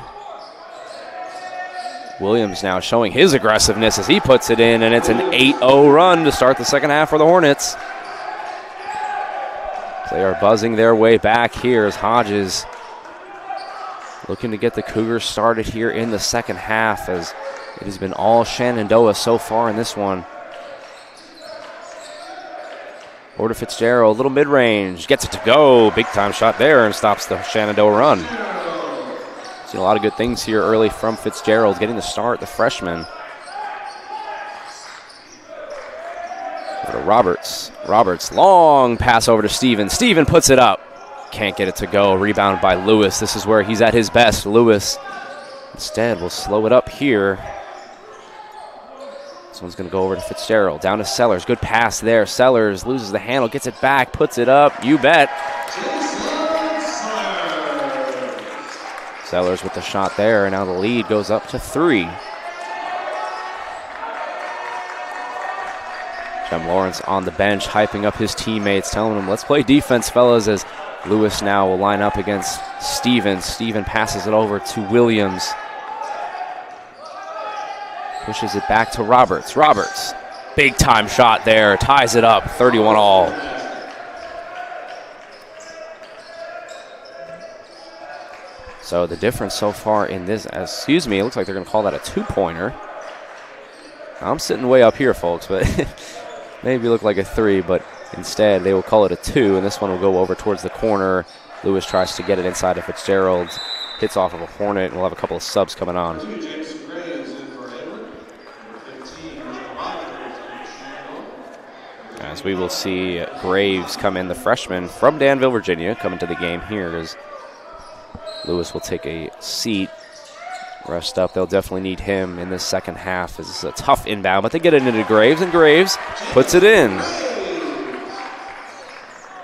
Williams now showing his aggressiveness as he puts it in, and it's an 8-0 run to start the second half for the Hornets. They are buzzing their way back here as Hodges looking to get the Cougars started here in the second half, as it has been all Shenandoah so far in this one. Over to Fitzgerald, little mid-range, gets it to go. Big-time shot there and stops the Shenandoah run. Seen a lot of good things here early from Fitzgerald, getting the start, the freshman. Over to Roberts. Roberts, long pass over to Steven. Steven puts it up. Can't get it to go. Rebound by Lewis. This is where he's at his best. Lewis instead will slow it up here. This one's going to go over to Fitzgerald. Down to Sellers. Good pass there. Sellers loses the handle, gets it back, puts it up. You bet. Sellers with the shot there, and now the lead goes up to 3. Jem Lawrence on the bench, hyping up his teammates, telling them, let's play defense, fellas, as Lewis now will line up against Steven. Steven passes it over to Williams. Pushes it back to Roberts. Roberts, big time shot there, ties it up, 31 all. So the difference so far in this, it looks like they're going to call that a 2-pointer. I'm sitting way up here, folks, but maybe look like a 3, but instead they will call it a 2, and this one will go over towards the corner. Lewis tries to get it inside of Fitzgerald, hits off of a Hornet, and we'll have a couple of subs coming on. As we will see Graves come in, the freshman from Danville, Virginia, come into the game here as Lewis will take a seat, rest up. They'll definitely need him in this second half. It's a tough inbound, but they get it into Graves, and Graves puts it in.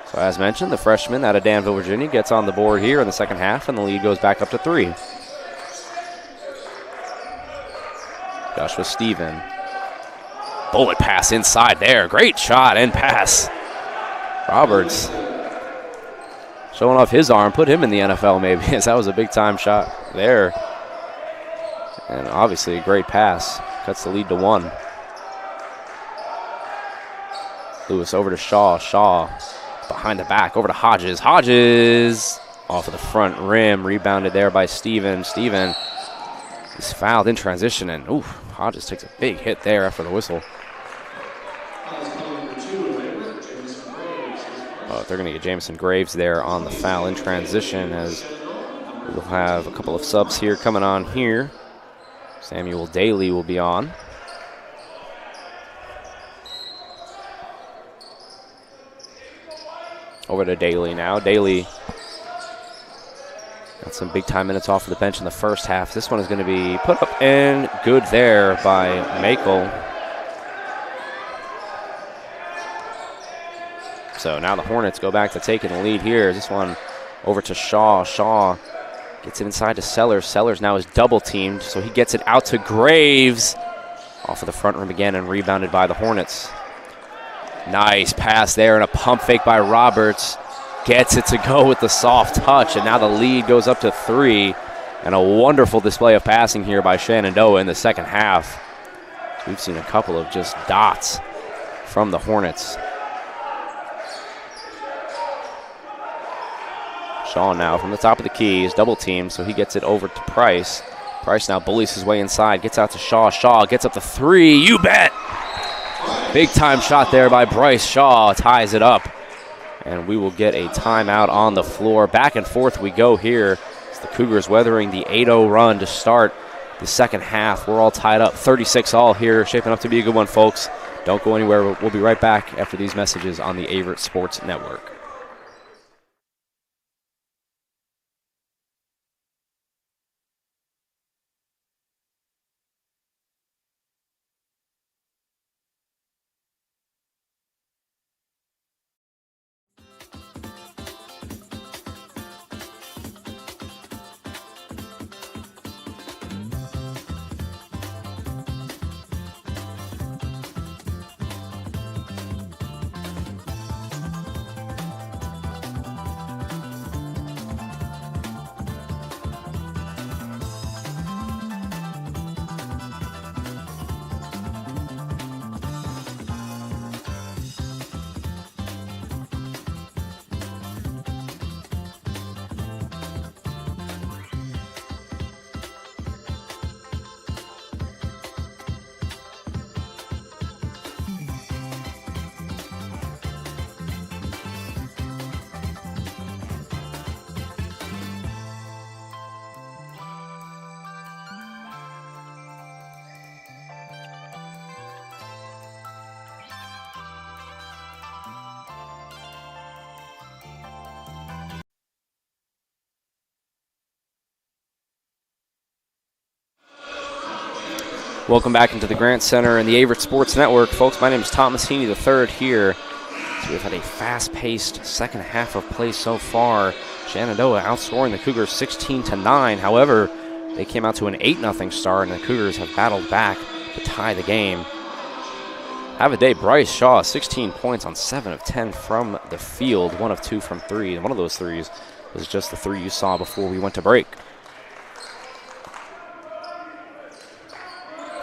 So as mentioned, the freshman out of Danville, Virginia gets on the board here in the second half, and the lead goes back up to 3. Joshua Steven. Bullet pass inside there. Great shot and pass. Roberts showing off his arm. Put him in the NFL maybe, as that was a big-time shot there. And obviously a great pass. Cuts the lead to 1. Lewis over to Shaw. Shaw behind the back over to Hodges. Hodges off of the front rim. Rebounded there by Steven. Steven is fouled in transition. And Hodges takes a big hit there after the whistle. They're going to get Jamison Graves there on the foul in transition, as we'll have a couple of subs here coming on here. Samuel Daly will be on. Over to Daly now. Daly got some big-time minutes off of the bench in the first half. This one is going to be put up and good there by Makel. So now the Hornets go back to taking the lead here. This one over to Shaw. Shaw gets it inside to Sellers. Sellers now is double-teamed, so he gets it out to Graves. Off of the front rim again and rebounded by the Hornets. Nice pass there and a pump fake by Roberts. Gets it to go with the soft touch, and now the lead goes up to 3. And a wonderful display of passing here by Shenandoah in the second half. We've seen a couple of just dots from the Hornets. Shaw now from the top of the key is double teamed, so he gets it over to Price. Price now bullies his way inside, gets out to Shaw. Shaw gets up to 3. You bet! Big time shot there by Bryce. Shaw ties it up. And we will get a timeout on the floor. Back and forth we go here. It's the Cougars weathering the 8-0 run to start the second half. We're all tied up 36-all here. Shaping up to be a good one, folks. Don't go anywhere. We'll be right back after these messages on the Averett Sports Network. Welcome back into the Grant Center and the Averett Sports Network. Folks, my name is Thomas Heaney III here. So we've had a fast-paced second half of play so far. Shenandoah outscoring the Cougars 16-9. However, they came out to an 8-0 start, and the Cougars have battled back to tie the game. Have a day, Bryce Shaw, 16 points on 7 of 10 from the field, 1 of 2 from 3. And one of those threes was just the 3 you saw before we went to break.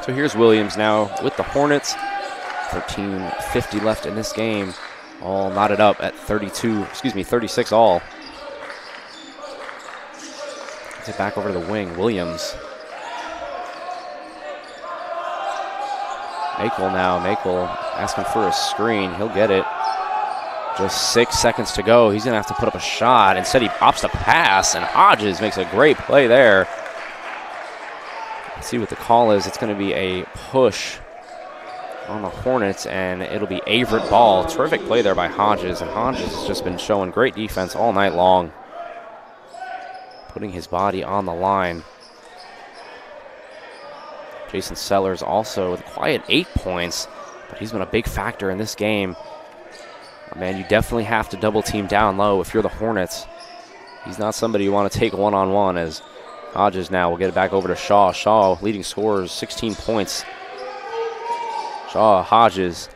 So here's Williams now with the Hornets. 13:50 left in this game. All knotted up at 36 all. Gets it back over to the wing. Williams. Makel now. Makel asking for a screen. He'll get it. Just 6 seconds to go. He's going to have to put up a shot. Instead, he opts to pass, and Hodges makes a great play there. Let's see what the call is. It's going to be a push on the Hornets, and it'll be Averett ball. Terrific play there by Hodges, and Hodges has just been showing great defense all night long, putting his body on the line. Jason Sellers also with a quiet 8 points, but he's been a big factor in this game. Man, you definitely have to double team down low if you're the Hornets. He's not somebody you want to take one-on-one, as Hodges now will get it back over to Shaw. Shaw leading scorers, 16 points. Shaw, Hodges.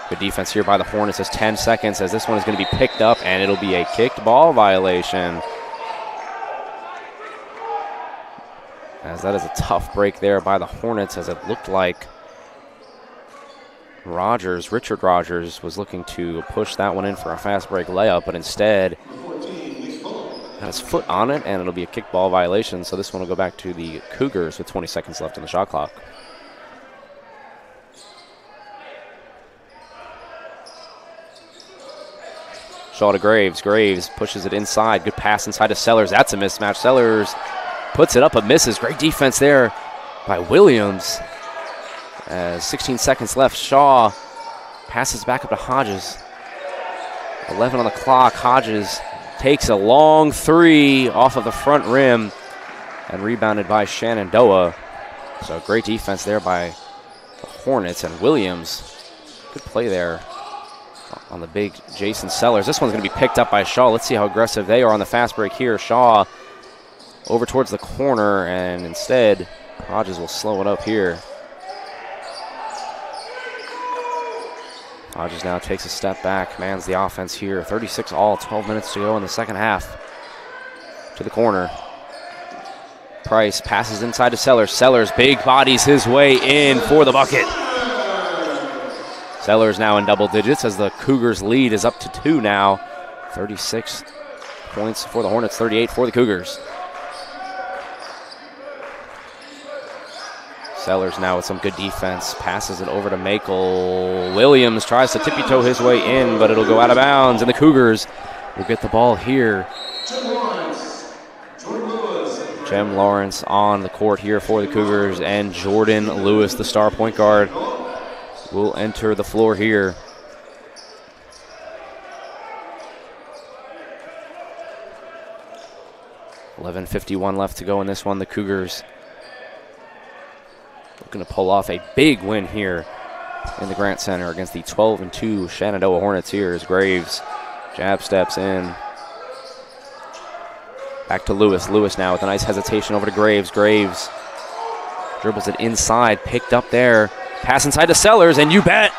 Good defense here by the Hornets as 10 seconds, as this one is going to be picked up, and it'll be a kicked ball violation. As that is a tough break there by the Hornets, as it looked like Richard Rogers was looking to push that one in for a fast break layup, but instead had his foot on it, and it'll be a kickball violation. So this one will go back to the Cougars with 20 seconds left in the shot clock. Shaw to Graves. Graves pushes it inside. Good pass inside to Sellers. That's a mismatch. Sellers puts it up but misses. Great defense there by Williams. 16 seconds left. Shaw passes back up to Hodges. 11 on the clock. Hodges takes a long 3 off of the front rim and rebounded by Shenandoah. So great defense there by the Hornets, and Williams. Good play there on the big Jason Sellers. This one's going to be picked up by Shaw. Let's see how aggressive they are on the fast break here. Shaw over towards the corner, and instead Hodges will slow it up here. Hodges now takes a step back, commands the offense here. 36 all, 12 minutes to go in the second half. To the corner. Price passes inside to Sellers. Sellers big bodies his way in for the bucket. Sellers now in double digits as the Cougars lead is up to 2 now. 36 points for the Hornets, 38 for the Cougars. Sellers now with some good defense, passes it over to Makel. Williams tries to tippy-toe his way in, but it'll go out of bounds, and the Cougars will get the ball here. Jem Lawrence on the court here for the Cougars, and Jordan Lewis, the star point guard, will enter the floor here. $11:51 left to go in this one. The Cougars looking to pull off a big win here in the Grant Center against the 12-2 Shenandoah Hornets here as Graves jab steps in. Back to Lewis. Lewis now with a nice hesitation over to Graves. Graves dribbles it inside, picked up there. Pass inside to Sellers, and you bet.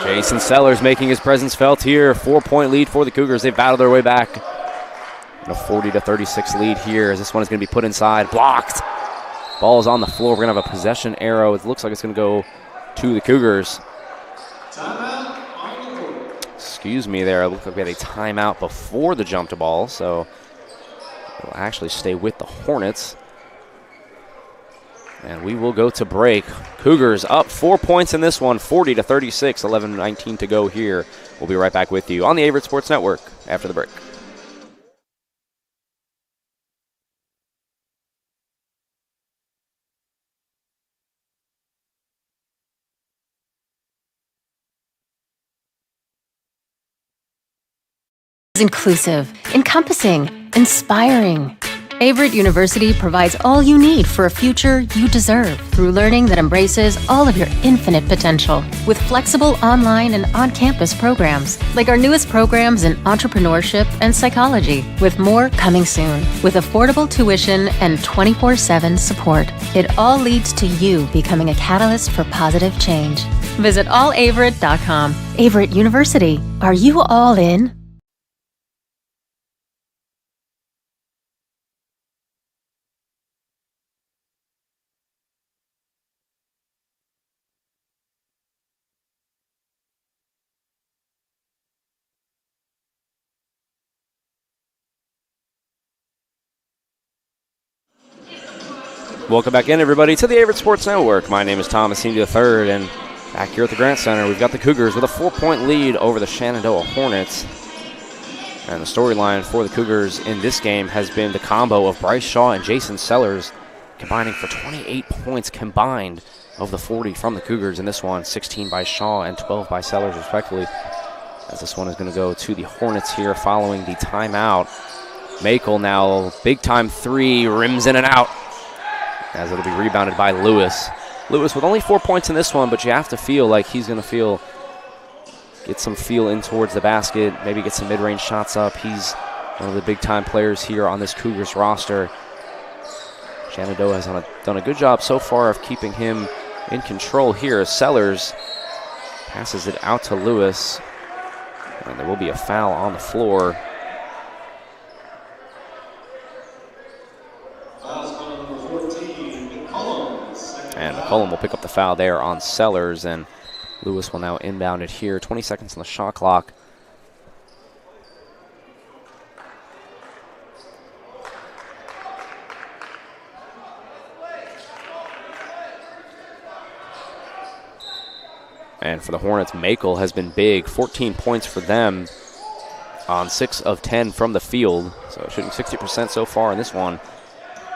Jason Sellers making his presence felt here. 4-point lead for the Cougars. They've battled their way back. A 40-36 lead here as this one is going to be put inside. Blocked. Ball is on the floor. We're going to have a possession arrow. It looks like it's going to go to the Cougars. Excuse me there. It looked like we had a timeout before the jump to ball, so it'll actually stay with the Hornets. And we will go to break. Cougars up 4 points in this one, 40-36, 11:19 to go here. We'll be right back with you on the Averett Sports Network after the break. Inclusive, encompassing, inspiring. Averett University provides all you need for a future you deserve through learning that embraces all of your infinite potential. With flexible online and on-campus programs, like our newest programs in entrepreneurship and psychology, with more coming soon. With affordable tuition and 24/7 support, it all leads to you becoming a catalyst for positive change. Visit allaverett.com. Averett University. Are you all in? Welcome back in, everybody, to the Averett Sports Network. My name is Thomas Senior III, and back here at the Grant Center, we've got the Cougars with a 4-point lead over the Shenandoah Hornets. And the storyline for the Cougars in this game has been the combo of Bryce Shaw and Jason Sellers combining for 28 points combined of the 40 from the Cougars in this one, 16 by Shaw and 12 by Sellers, respectively. As this one is going to go to the Hornets here following the timeout. Makel now, big-time three, rims in and out, as it'll be rebounded by Lewis. Lewis with only 4 points in this one, but you have to feel like he's going to get some feel in towards the basket, maybe get some mid-range shots up. He's one of the big-time players here on this Cougars roster. Shenandoah has done a good job so far of keeping him in control here. Sellers passes it out to Lewis, and there will be a foul on the floor. And McCollum will pick up the foul there on Sellers, and Lewis will now inbound it here. 20 seconds on the shot clock. And for the Hornets, Makel has been big. 14 points for them on 6 of 10 from the field. So shooting 60% so far in this one.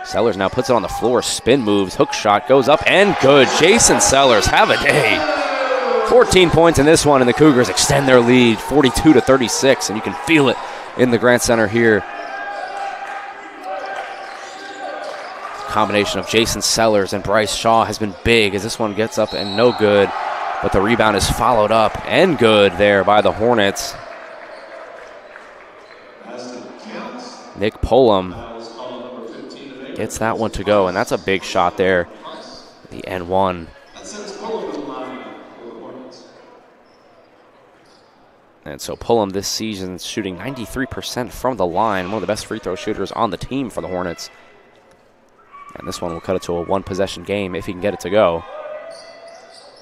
Sellers now puts it on the floor, spin moves, hook shot goes up and good. Jason Sellers, have a day. 14 points in this one, and the Cougars extend their lead 42-36, and you can feel it in the Grant Center here. Combination of Jason Sellers and Bryce Shaw has been big as this one gets up and no good, but the rebound is followed up and good there by the Hornets. Nick Pullum gets that one to go, and that's a big shot there. The N1. And so Pullum this season shooting 93% from the line, one of the best free throw shooters on the team for the Hornets. And this one will cut it to a one-possession game if he can get it to go.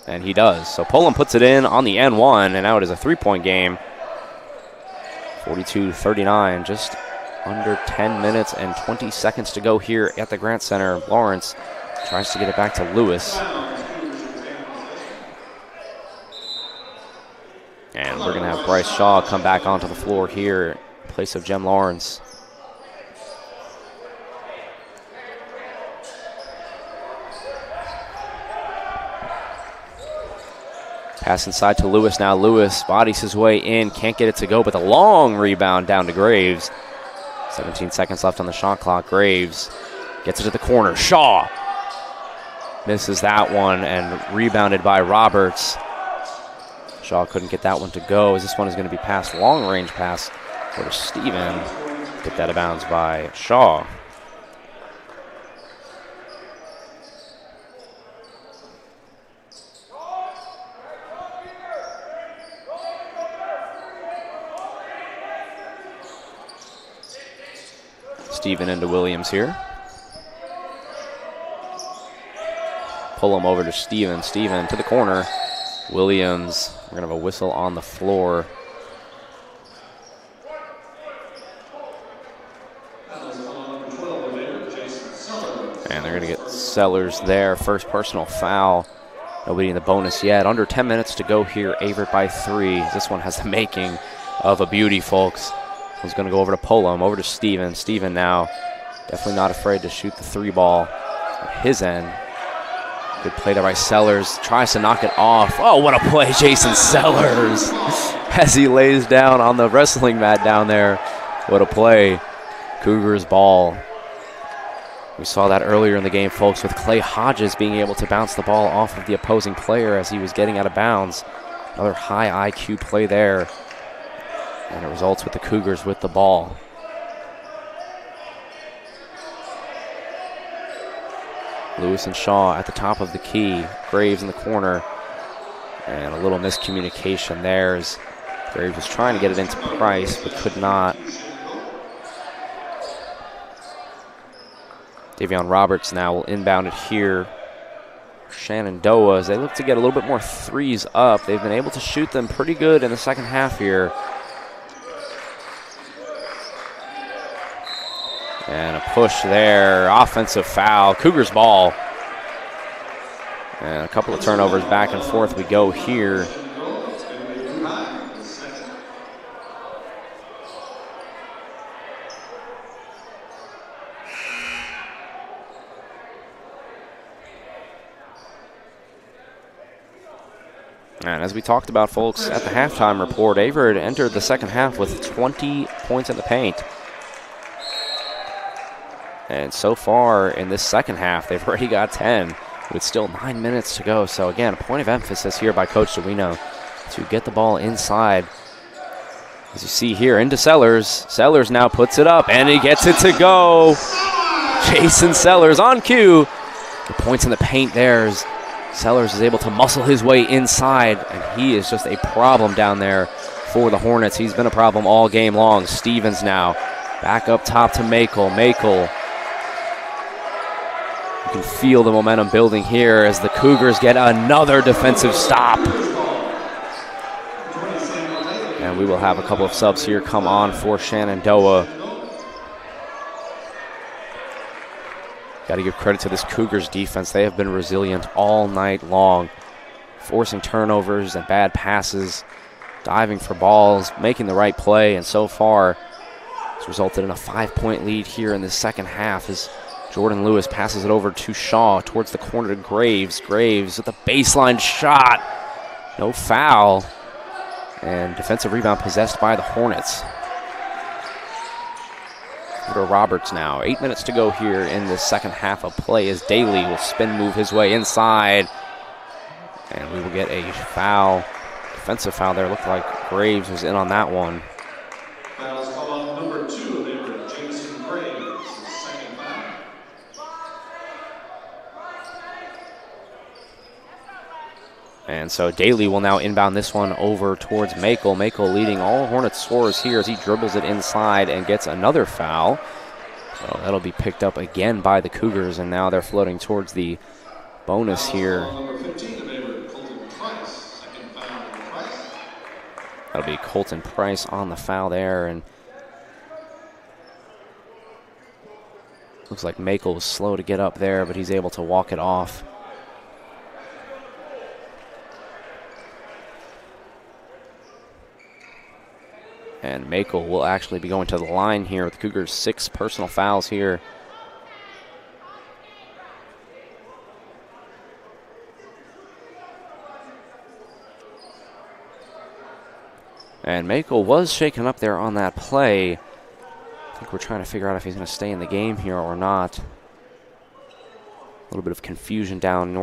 And he does. So Pullum puts it in on the N1, and now it is a three-point game. 42-39, just under 10 minutes and 20 seconds to go here at the Grant Center. Lawrence tries to get it back to Lewis. And we're going to have Bryce Shaw come back onto the floor here in place of Jem Lawrence. Pass inside to Lewis now. Lewis bodies his way in, can't get it to go, but the long rebound down to Graves. 17 seconds left on the shot clock. Graves gets it to the corner. Shaw misses that one and rebounded by Roberts. Shaw couldn't get that one to go as this one is going to be passed, long range pass over Steven. Get that out of bounds by Shaw. Steven into Williams here. Pull him over to Steven. Steven to the corner. Williams, we're going to have a whistle on the floor. And they're going to get Sellers there. First personal foul. Nobody in the bonus yet. Under 10 minutes to go here. Averett by 3. This one has the making of a beauty, folks. One's going to go over to Pullum, over to Steven. Steven now definitely not afraid to shoot the three ball at his end. Good play there by Sellers. Tries to knock it off. Oh, what a play, Jason Sellers. As he lays down on the wrestling mat down there. What a play. Cougars ball. We saw that earlier in the game, folks, with Clay Hodges being able to bounce the ball off of the opposing player as he was getting out of bounds. Another high IQ play there. And it results with the Cougars with the ball. Lewis and Shaw at the top of the key. Graves in the corner. And a little miscommunication there as Graves was trying to get it into Price, but could not. Davion Roberts now will inbound it here. Shenandoah, as they look to get a little bit more threes up. They've been able to shoot them pretty good in the second half here. And a push there, offensive foul, Cougars ball. And a couple of turnovers back and forth we go here. And as we talked about, folks, at the halftime report, Averett entered the second half with 20 points in the paint. And so far in this second half, they've already got 10 with still 9 minutes to go. So again, a point of emphasis here by Coach Duino to get the ball inside. As you see here, into Sellers. Sellers now puts it up, and he gets it to go. Jason Sellers on cue. The points in the paint there as Sellers is able to muscle his way inside, and he is just a problem down there for the Hornets. He's been a problem all game long. Stevens now back up top to Makel. Makel. You can feel the momentum building here as the Cougars get another defensive stop. And we will have a couple of subs here come on for Shenandoah. Got to give credit to this Cougars defense. They have been resilient all night long, forcing turnovers and bad passes, diving for balls, making the right play, and so far it's resulted in a 5-point lead here in the second half as Jordan Lewis passes it over to Shaw towards the corner to Graves. Graves with a baseline shot. No foul. And defensive rebound possessed by the Hornets. Roberts now. 8 minutes to go here in the second half of play as Daly will spin move his way inside. And we will get a foul. Defensive foul there. Looked like Graves was in on that one. Foul's called on number 2 of Averett, Jameson Graves, second foul. And so Daly will now inbound this one over towards Makel. Makel leading all Hornets scorers here as he dribbles it inside and gets another foul. So that'll be picked up again by the Cougars, and now they're floating towards the bonus here. Number 15 of Averett, Colton Price, second foul on Price. That'll be Colton Price on the foul there, and looks like Makel was slow to get up there, but he's able to walk it off. And Makel will actually be going to the line here with the Cougars' 6 personal fouls here. And Makel was shaken up there on that play. I think we're trying to figure out if he's going to stay in the game here or not. A little bit of confusion down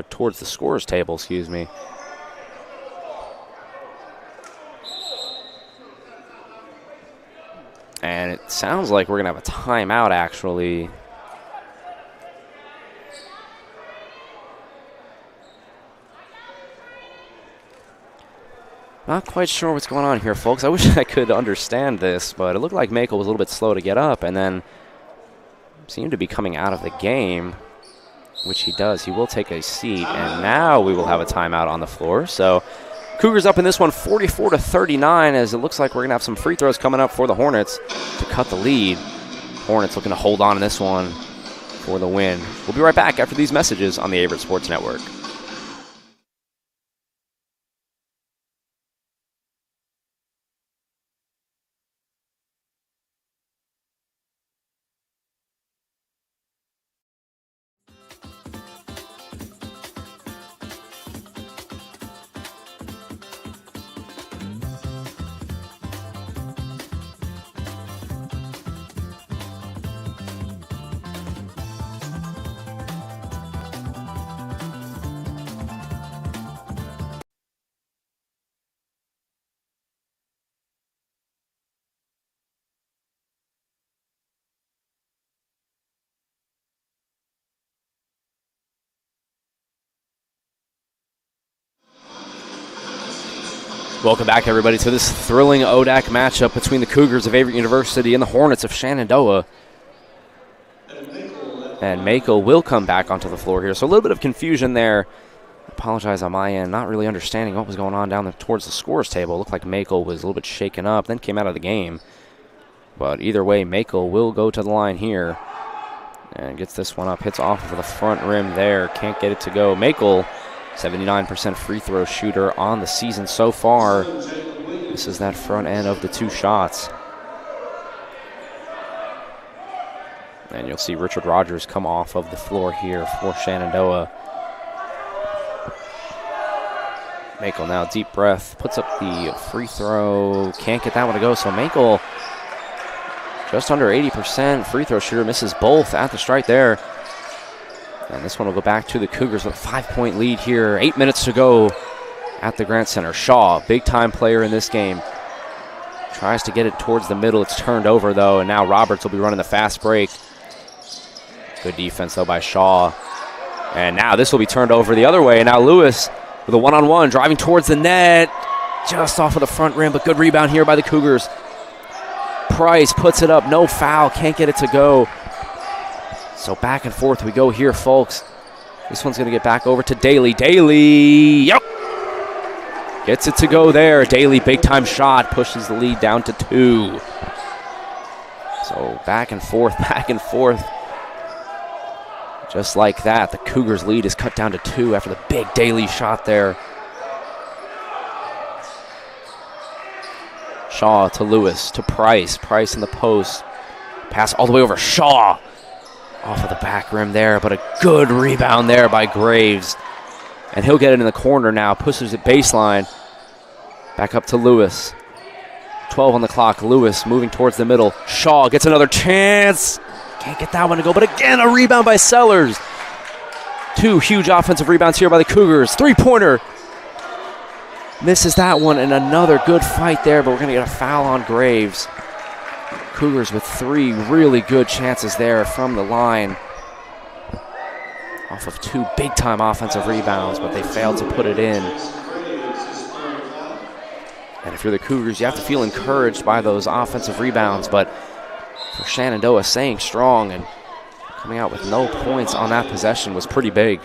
towards the scorer's table, excuse me. And it sounds like we're going to have a timeout, actually. Not quite sure what's going on here, folks. I wish I could understand this, but it looked like Makel was a little bit slow to get up and then seemed to be coming out of the game, which he does. He will take a seat, and now we will have a timeout on the floor. So Cougars up in this one 44-39, as it looks like we're going to have some free throws coming up for the Hornets to cut the lead. Hornets looking to hold on in this one for the win. We'll be right back after these messages on the Averett Sports Network. Welcome back, everybody, to this thrilling ODAC matchup between the Cougars of Averett University and the Hornets of Shenandoah. And Mako will come back onto the floor here. So a little bit of confusion there. Apologize on my end, not really understanding what was going on down there towards the scores table. Looked like Mako was a little bit shaken up, then came out of the game. But either way, Mako will go to the line here. And gets this one up, hits off of the front rim there. Can't get it to go. Mako, 79% free throw shooter on the season so far. This is that front end of the two shots. And you'll see Richard Rogers come off of the floor here for Shenandoah. Mako now, deep breath, puts up the free throw. Can't get that one to go, so Mako just under 80% free throw shooter, misses both at the strike there. And this one will go back to the Cougars with a 5-point lead here. 8 minutes to go at the Grant Center. Shaw, big-time player in this game. Tries to get it towards the middle. It's turned over, though, and now Roberts will be running the fast break. Good defense, though, by Shaw. And now this will be turned over the other way. And now Lewis with a one-on-one, driving towards the net. Just off of the front rim, but good rebound here by the Cougars. Price puts it up, no foul, can't get it to go. So back and forth we go here, folks. This one's going to get back over to Daly. Daly, yep. Gets it to go there. Daly, big-time shot, pushes the lead down to 2. So back and forth, back and forth. Just like that, the Cougars' lead is cut down to 2 after the big Daly shot there. Shaw to Lewis, to Price. Price in the post. Pass all the way over. Shaw off of the back rim there, but a good rebound there by Graves. And he'll get it in the corner now. Pushes it baseline. Back up to Lewis. 12 on the clock. Lewis moving towards the middle. Shaw gets another chance. Can't get that one to go, but again, a rebound by Sellers. 2 huge offensive rebounds here by the Cougars. 3-pointer. Misses that one, and another good fight there, but we're going to get a foul on Graves. Cougars with 3 really good chances there from the line. Off of 2 big-time offensive rebounds, but they failed to put it in. And if you're the Cougars, you have to feel encouraged by those offensive rebounds, but for Shenandoah, staying strong and coming out with no points on that possession was pretty big.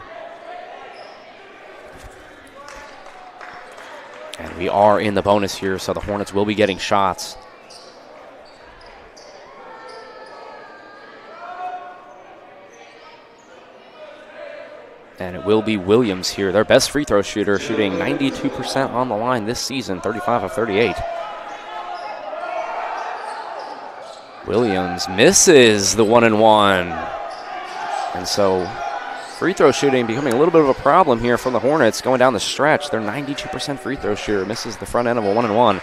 And we are in the bonus here, so the Hornets will be getting shots. And it will be Williams here, their best free throw shooter, shooting 92% on the line this season, 35 of 38. Williams misses the 1-and-1. And so free throw shooting becoming a little bit of a problem here from the Hornets going down the stretch. Their 92% free throw shooter misses the front end of a 1-and-1.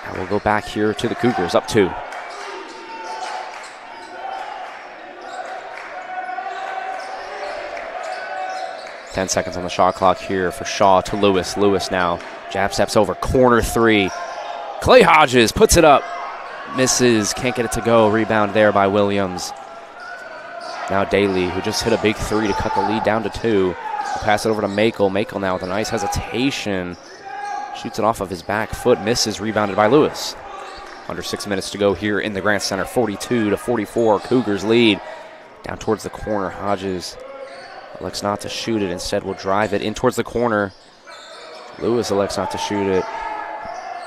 And we'll go back here to the Cougars, up 2. Ten seconds on the shot clock here for Shaw to Lewis. Lewis now jab steps over, corner 3. Clay Hodges puts it up. Misses, can't get it to go. Rebound there by Williams. Now Daly, who just hit a big 3 to cut the lead down to 2. We'll pass it over to Mako. Mako now with a nice hesitation. Shoots it off of his back foot, misses, rebounded by Lewis. Under 6 minutes to go here in the Grant Center. 42-44, Cougars lead. Down towards the corner, Hodges elects not to shoot it. Instead, will drive it in towards the corner. Lewis elects not to shoot it.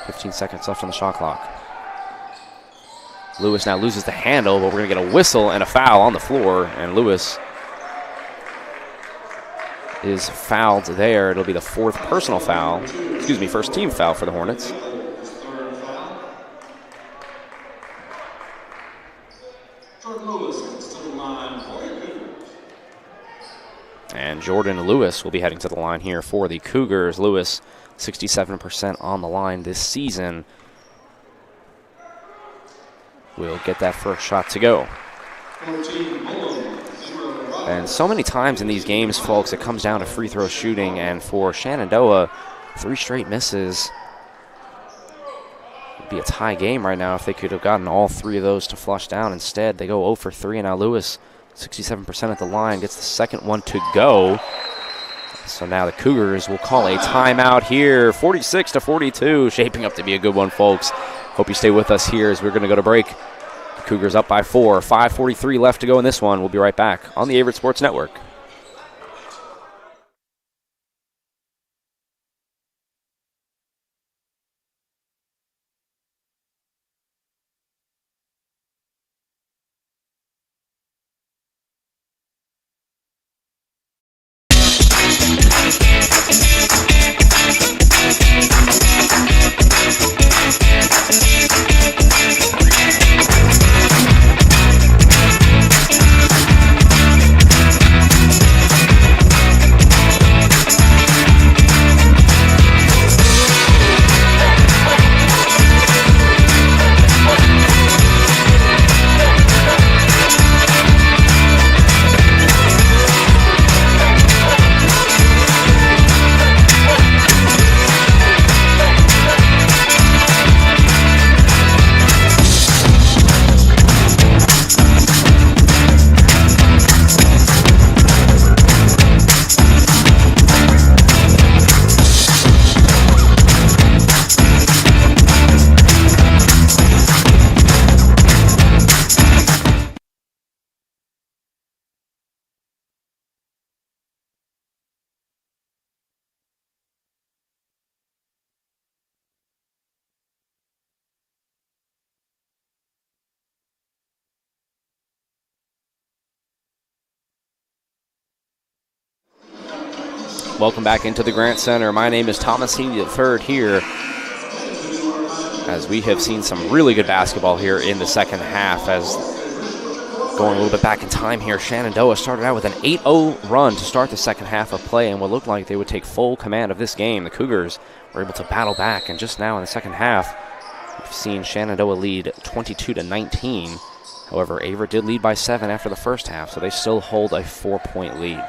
15 seconds left on the shot clock. Lewis now loses the handle, but we're going to get a whistle and a foul on the floor, and Lewis is fouled there. It'll be the 4th personal foul, first team foul for the Hornets. And Jordan Lewis will be heading to the line here for the Cougars. Lewis, 67% on the line this season. Will get that first shot to go. And so many times in these games, folks, it comes down to free throw shooting, and for Shenandoah, 3 straight misses. It'd be a tie game right now if they could have gotten all 3 of those to flush down. Instead, they go 0 for 3, and now Lewis, 67% at the line, gets the second one to go. So now the Cougars will call a timeout here. 46-42, shaping up to be a good one, folks. Hope you stay with us here as we're going to go to break. The Cougars up by 4. 5:43 left to go in this one. We'll be right back on the Averett Sports Network. Welcome back into the Grant Center. My name is Thomas Heaney III here, as we have seen some really good basketball here in the second half. As going a little bit back in time here, Shenandoah started out with an 8-0 run to start the second half of play, and what looked like they would take full command of this game. The Cougars were able to battle back, and just now in the second half, we've seen Shenandoah lead 22-19. However, Averett did lead by 7 after the first half, so they still hold a 4-point lead.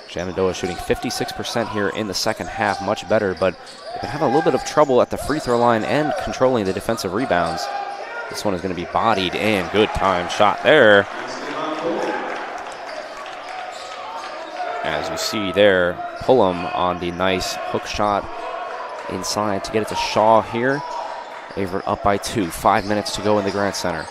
Shenandoah shooting 56% here in the second half, much better, but they've been having a little bit of trouble at the free throw line and controlling the defensive rebounds. This one is going to be bodied in. Good time shot there. As you see there, Pullum on the nice hook shot inside to get it to Shaw here. Averett up by 2, 5 minutes to go in the Grant Center.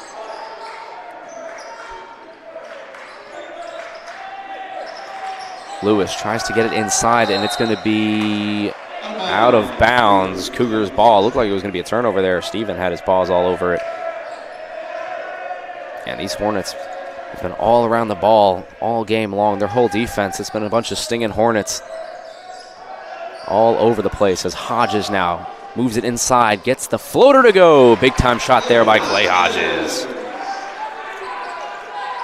Lewis tries to get it inside, and it's going to be out of bounds. Cougars ball. Looked like it was going to be a turnover there. Steven had his paws all over it. And these Hornets have been all around the ball all game long. Their whole defense, it's been a bunch of stinging Hornets all over the place, as Hodges now moves it inside, gets the floater to go. Big time shot there by Clay Hodges.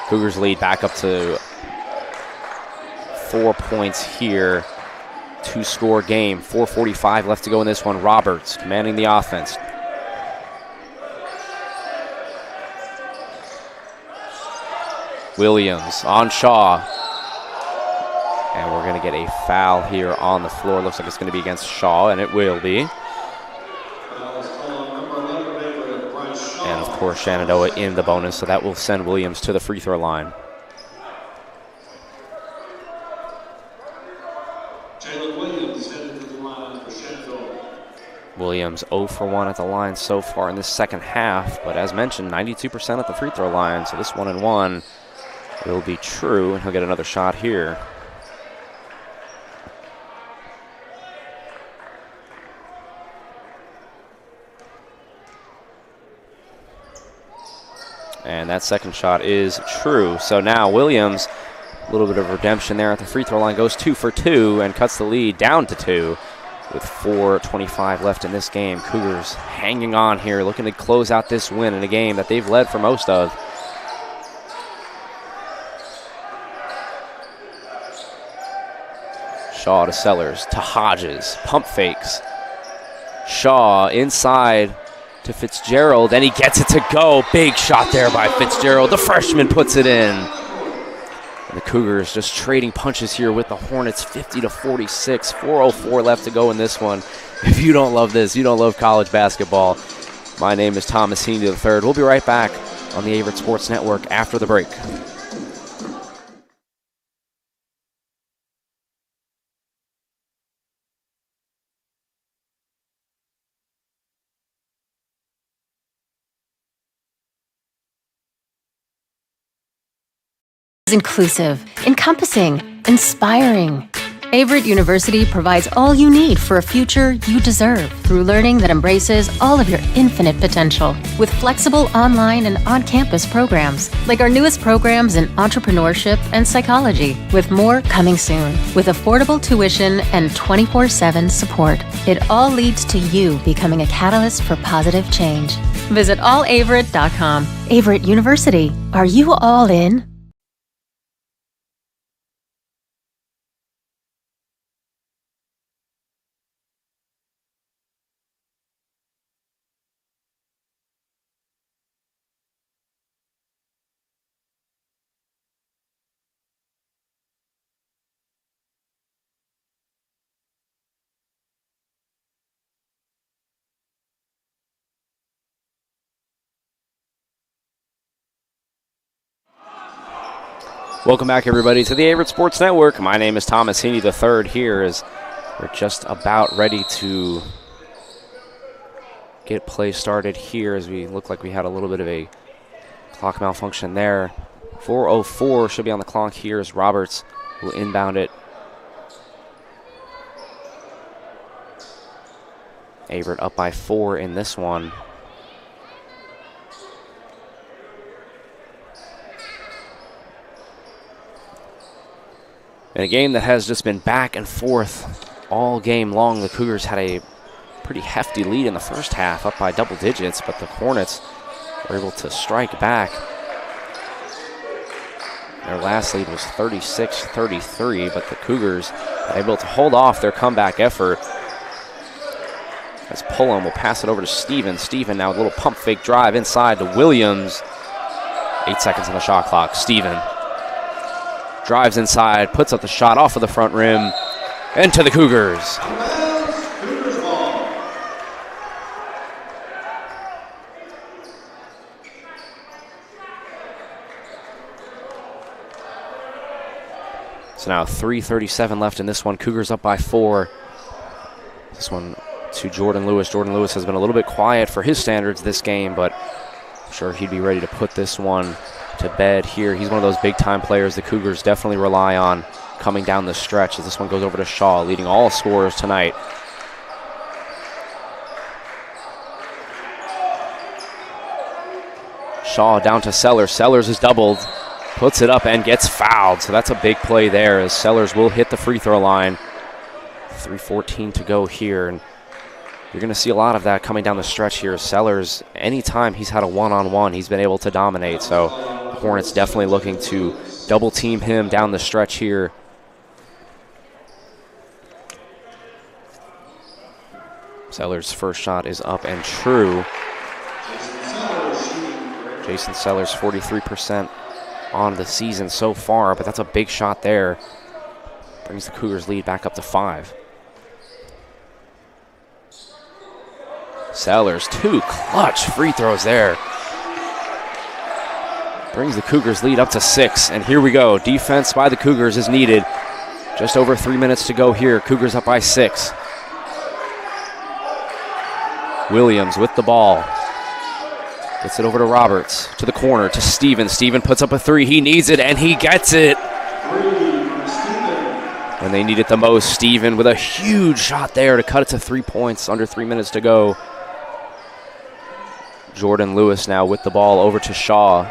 Cougars lead back up to 4 points here. 2-score game. 4:45 left to go in this one. Roberts commanding the offense. Williams on Shaw. And we're going to get a foul here on the floor. Looks like it's going to be against Shaw, and it will be. And, of course, Shenandoah in the bonus, so that will send Williams to the free throw line. Williams 0 for 1 at the line so far in this second half, but as mentioned, 92% at the free throw line, so this 1-and-1 will be true, and he'll get another shot here. And that second shot is true. So now Williams, a little bit of redemption there at the free throw line, goes 2 for 2 and cuts the lead down to 2 with 4:25 left in this game. Cougars hanging on here, looking to close out this win in a game that they've led for most of. Shaw to Sellers, to Hodges, pump fakes. Shaw inside to Fitzgerald, and he gets it to go. Big shot there by Fitzgerald. The freshman puts it in. And the Cougars just trading punches here with the Hornets, 50-46. 4:04 left to go in this one. If you don't love this, you don't love college basketball. My name is Thomas Heaney III. We'll be right back on the Averett Sports Network after the break. Inclusive, encompassing, inspiring. Averett University provides all you need for a future you deserve through learning that embraces all of your infinite potential with flexible online and on-campus programs like our newest programs in entrepreneurship and psychology, with more coming soon, with affordable tuition and 24/7 support. It all leads to you becoming a catalyst for positive change. Visit allaverett.com. Averett University. Are you all in? Welcome back, everybody, to the Averett Sports Network. My name is Thomas Heaney III here as we're just about ready to get play started here as we look like we had a little bit of a clock malfunction there. 4:04 should be on the clock here as Roberts will inbound it. Averett up by 4 in this one. In a game that has just been back and forth all game long, the Cougars had a pretty hefty lead in the first half, up by double digits, but the Hornets were able to strike back. Their last lead was 36-33, but the Cougars were able to hold off their comeback effort. As Pullum will pass it over to Steven. Steven now a little pump fake drive inside to Williams. 8 seconds on the shot clock. Steven drives inside, puts up the shot off of the front rim, and to the Cougars. So now 3:37 left in this one. Cougars up by 4. This one to Jordan Lewis. Jordan Lewis has been a little bit quiet for his standards this game, but I'm sure he'd be ready to put this one to bed here. He's one of those big-time players the Cougars definitely rely on coming down the stretch as this one goes over to Shaw, leading all scorers tonight. Shaw down to Sellers. Sellers is doubled, puts it up and gets fouled. So that's a big play there as Sellers will hit the free throw line. 3:14 to go here, and you're going to see a lot of that coming down the stretch here. Sellers, anytime he's had a one-on-one, he's been able to dominate. So the Hornets definitely looking to double team him down the stretch here. Sellers' first shot is up and true. Jason Sellers, 43% on the season so far, but that's a big shot there. Brings the Cougars lead back up to 5. Sellers, 2 clutch free throws there. Brings the Cougars lead up to 6, and here we go. Defense by the Cougars is needed. Just over 3 minutes to go here. Cougars up by 6. Williams with the ball. Gets it over to Roberts, to the corner, to Steven. Steven puts up a 3. He needs it, and he gets it. When they need it the most, Steven with a huge shot there to cut it to 3 points, under 3 minutes to go. Jordan Lewis now with the ball over to Shaw.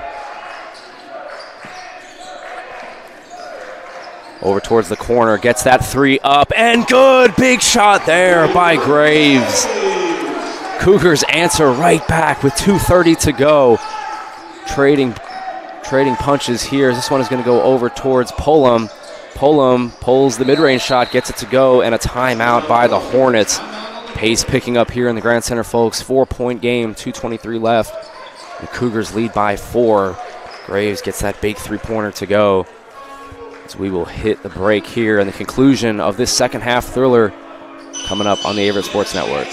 Over towards the corner, gets that 3 up, and good! Big shot there by Graves. Cougars answer right back with 2:30 to go. Trading punches here. This one is going to go over towards Pullum. Pullum pulls the mid-range shot, gets it to go, and a timeout by the Hornets. Pace picking up here in the Grand Center, folks. 4-point game, 2:23 left. The Cougars lead by 4. Graves gets that big three-pointer to go. So we will hit the break here and the conclusion of this second half thriller coming up on the Averett Sports Network.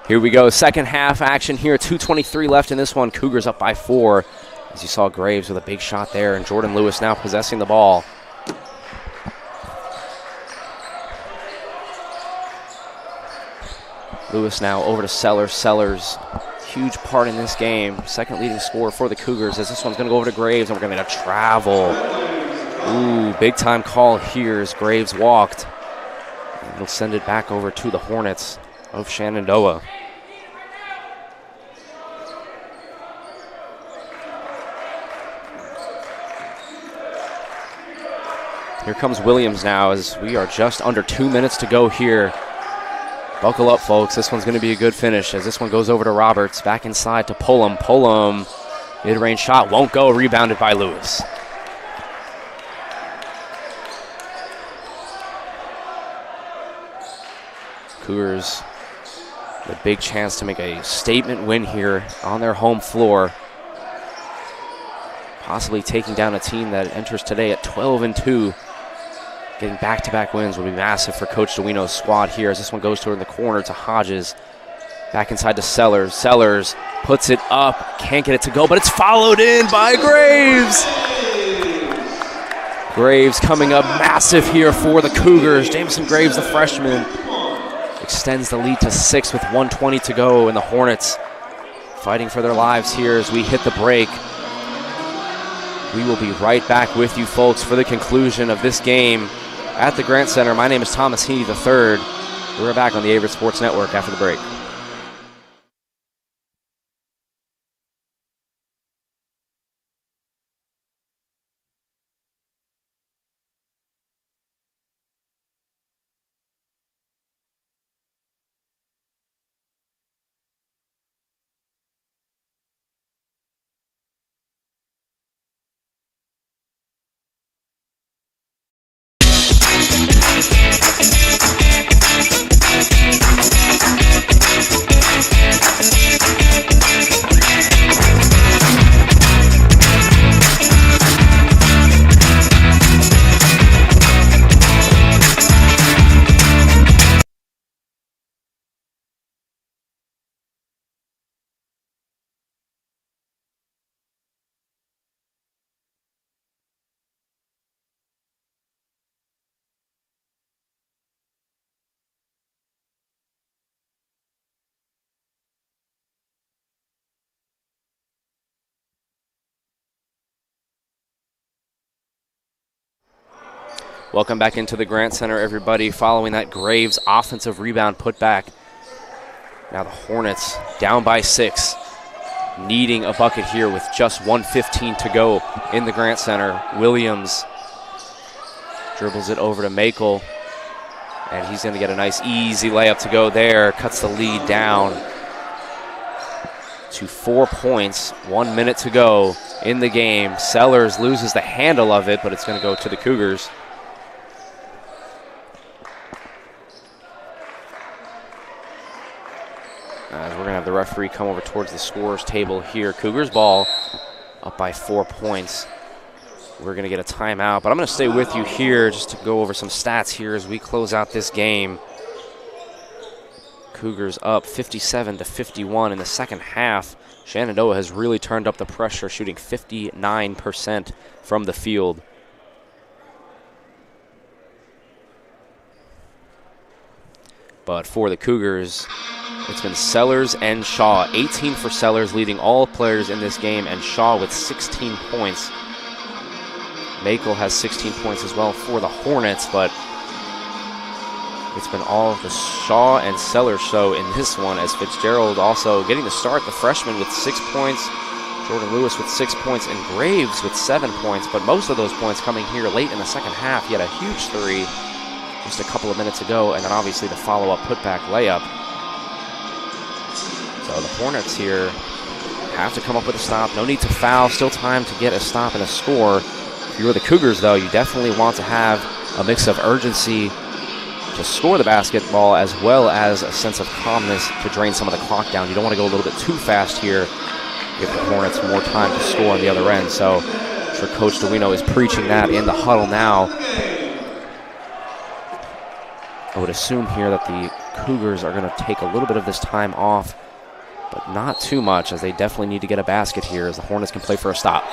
Here we go, second half action here. 2:23 left in this one. Cougars up by 4. As you saw, Graves with a big shot there, and Jordan Lewis now possessing the ball. Lewis now over to Sellers. Sellers, huge part in this game. Second leading scorer for the Cougars, as this one's going to go over to Graves, and we're going to get a travel. Ooh, big time call here as Graves walked. And it'll send it back over to the Hornets of Shenandoah. Here comes Williams now as we are just under 2 minutes to go here. Buckle up, folks. This one's going to be a good finish as this one goes over to Roberts. Back inside to Pullum. Pullum, mid-range shot, won't go. Rebounded by Lewis. Cougars, a big chance to make a statement win here on their home floor. Possibly taking down a team that enters today at 12-2. Getting back-to-back wins will be massive for Coach DeWino's squad here as this one goes toward the corner to Hodges. Back inside to Sellers. Sellers puts it up, can't get it to go, but it's followed in by Graves. Graves coming up massive here for the Cougars. Jameson Graves, the freshman, extends the lead to 6 with 1:20 to go, and the Hornets fighting for their lives here as we hit the break. We will be right back with you, folks, for the conclusion of this game at the Grant Center. My name is Thomas Heaney III. We're back on the Averett Sports Network after the break. Welcome back into the Grant Center, everybody. Following that Graves offensive rebound put back. Now the Hornets down by 6, needing a bucket here with just 1:15 to go in the Grant Center. Williams dribbles it over to Makel, and he's going to get a nice easy layup to go there. Cuts the lead down to 4 points. 1 minute to go in the game. Sellers loses the handle of it, but it's going to go to the Cougars. As we're going to have the referee come over towards the scorer's table here. Cougars ball up by 4 points. We're going to get a timeout, but I'm going to stay with you here just to go over some stats here as we close out this game. Cougars up 57-51 in the second half. Shenandoah has really turned up the pressure, shooting 59% from the field. But for the Cougars, it's been Sellers and Shaw. 18 for Sellers, leading all players in this game, and Shaw with 16 points. Makel has 16 points as well for the Hornets, but it's been all of the Shaw and Sellers show in this one, as Fitzgerald also getting the start, the freshman with 6 points, Jordan Lewis with 6 points, and Graves with 7 points, but most of those points coming here late in the second half. He had a huge three just a couple of minutes ago, and then obviously the follow-up putback layup. So the Hornets here have to come up with a stop. No need to foul. Still time to get a stop and a score. If you're the Cougars, though, you definitely want to have a mix of urgency to score the basketball as well as a sense of calmness to drain some of the clock down. You don't want to go a little bit too fast here. Give the Hornets more time to score on the other end. So I'm sure Coach DeWino is preaching that in the huddle now. I would assume here that the Cougars are going to take a little bit of this time off, but not too much, as they definitely need to get a basket here, as the Hornets can play for a stop.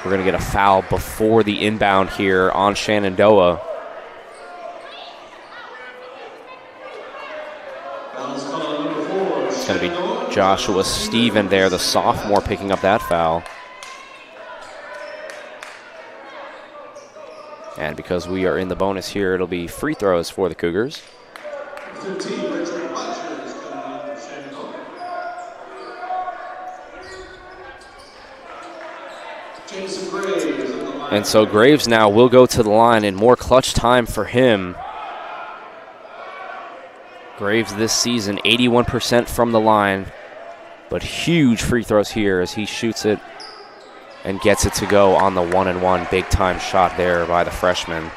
We're going to get a foul before the inbound here on Shenandoah. It's going to be Joshua Stephen there, the sophomore, picking up that foul. And because we are in the bonus here, it'll be free throws for the Cougars. And so Graves now will go to the line, and more clutch time for him. Graves this season, 81% from the line, but huge free throws here as he shoots it and gets it to go on the 1-and-1. Big time shot there by the freshman.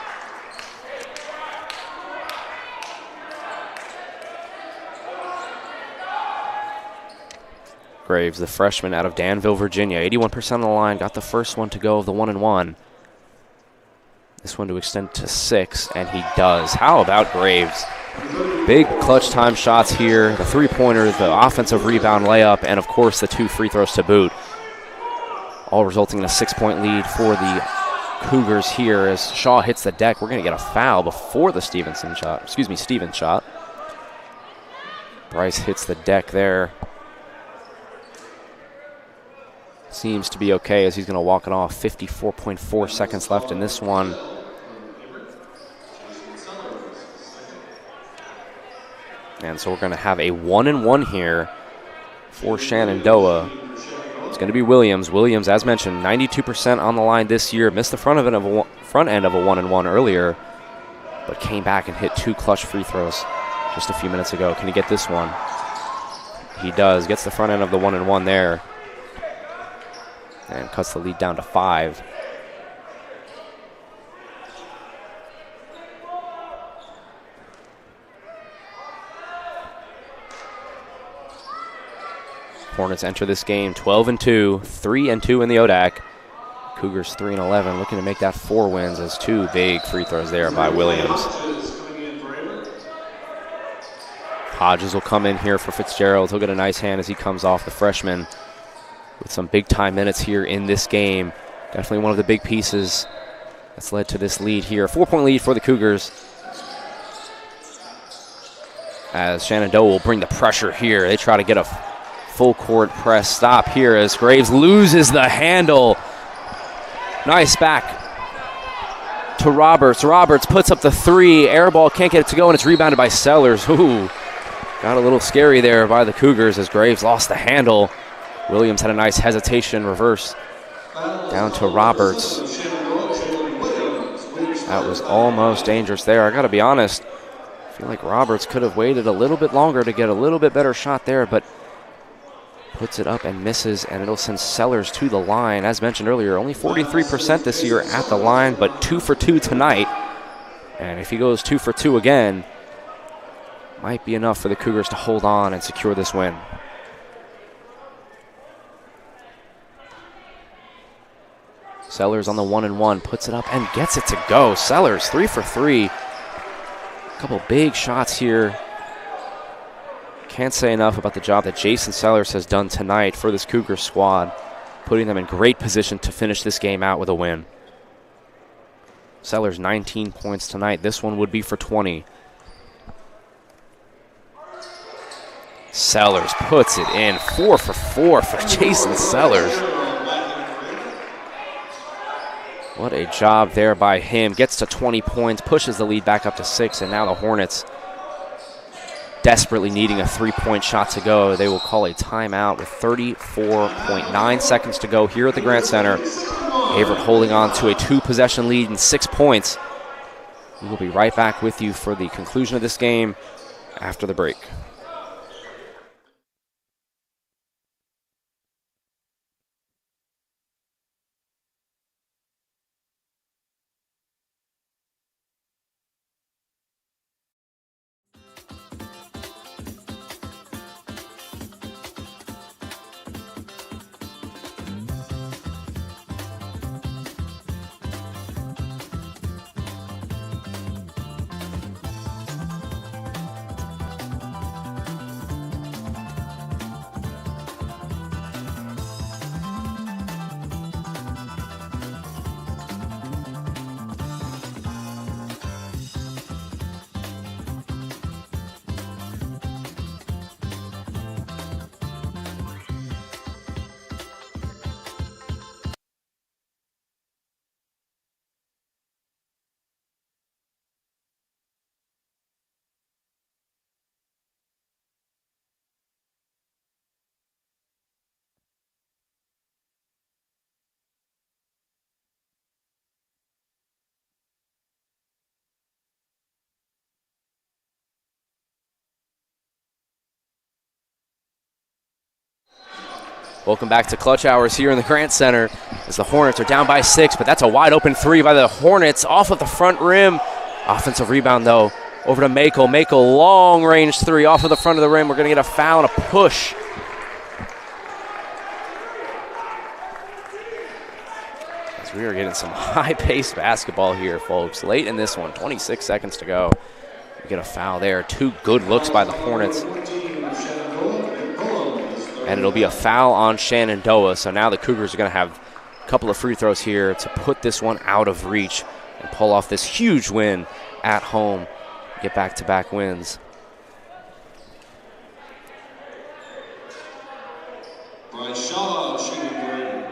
Graves, the freshman out of Danville, Virginia, 81% on the line, got the first one to go of the 1-and-1. This one to extend to 6, and he does. How about Graves? Big clutch time shots here, the three-pointer, the offensive rebound layup, and of course the 2 free throws to boot. All resulting in a 6-point lead for the Cougars here as Shaw hits the deck. We're going to get a foul before the Stevens shot. Bryce hits the deck there. Seems to be okay as he's going to walk it off. 54.4 seconds left in this one. And so we're going to have a 1-and-1 here for Shenandoah. It's going to be Williams. Williams, as mentioned, 92% on the line this year. Missed the front end of a 1-and-1 earlier, but came back and hit 2 clutch free throws just a few minutes ago. Can he get this one? He does. Gets the front end of the 1-and-1 there and cuts the lead down to 5. Hornets enter this game 12-2, 3-2 in the ODAC. Cougars 3-11, looking to make that 4 wins as 2 big free throws there by Williams. Hodges will come in here for Fitzgerald. He'll get a nice hand as he comes off, the freshman, with some big-time minutes here in this game. Definitely one of the big pieces that's led to this lead here. 4-point lead for the Cougars, as Shenandoah will bring the pressure here. They try to get a full court press stop here as Graves loses the handle. Nice back to Roberts. Roberts puts up the 3. Air ball, can't get it to go, and it's rebounded by Sellers. Ooh, got a little scary there by the Cougars as Graves lost the handle. Williams had a nice hesitation reverse down to Roberts. That was almost dangerous there. I got to be honest, I feel like Roberts could have waited a little bit longer to get a little bit better shot there, but puts it up and misses, and it'll send Sellers to the line. As mentioned earlier, only 43% this year at the line, but 2 for 2 tonight. And if he goes 2 for 2 again, might be enough for the Cougars to hold on and secure this win. Sellers on the 1-and-1, puts it up and gets it to go. Sellers 3 for 3. A couple big shots here. Can't say enough about the job that Jason Sellers has done tonight for this Cougar squad, putting them in great position to finish this game out with a win. Sellers 19 points tonight. This one would be for 20. Sellers puts it in. 4 for 4 for Jason Sellers. What a job there by him. Gets to 20 points, pushes the lead back up to 6, and now the Hornets desperately needing a 3-point shot to go. They will call a timeout with 34.9 seconds to go here at the Grant Center. Averett holding on to a 2-possession lead and 6 points. We will be right back with you for the conclusion of this game after the break. Welcome back to Clutch Hours here in the Grant Center as the Hornets are down by 6, but that's a wide open 3 by the Hornets off of the front rim. Offensive rebound, though, over to Makel. Makel, long range 3 off of the front of the rim. We're going to get a foul and a push. As we are getting some high-paced basketball here, folks. Late in this one, 26 seconds to go. We get a foul there. 2 good looks by the Hornets. And it'll be a foul on Shenandoah. So now the Cougars are going to have a couple of free throws here to put this one out of reach and pull off this huge win at home. Get back-to-back wins. By Shaw, shooting green.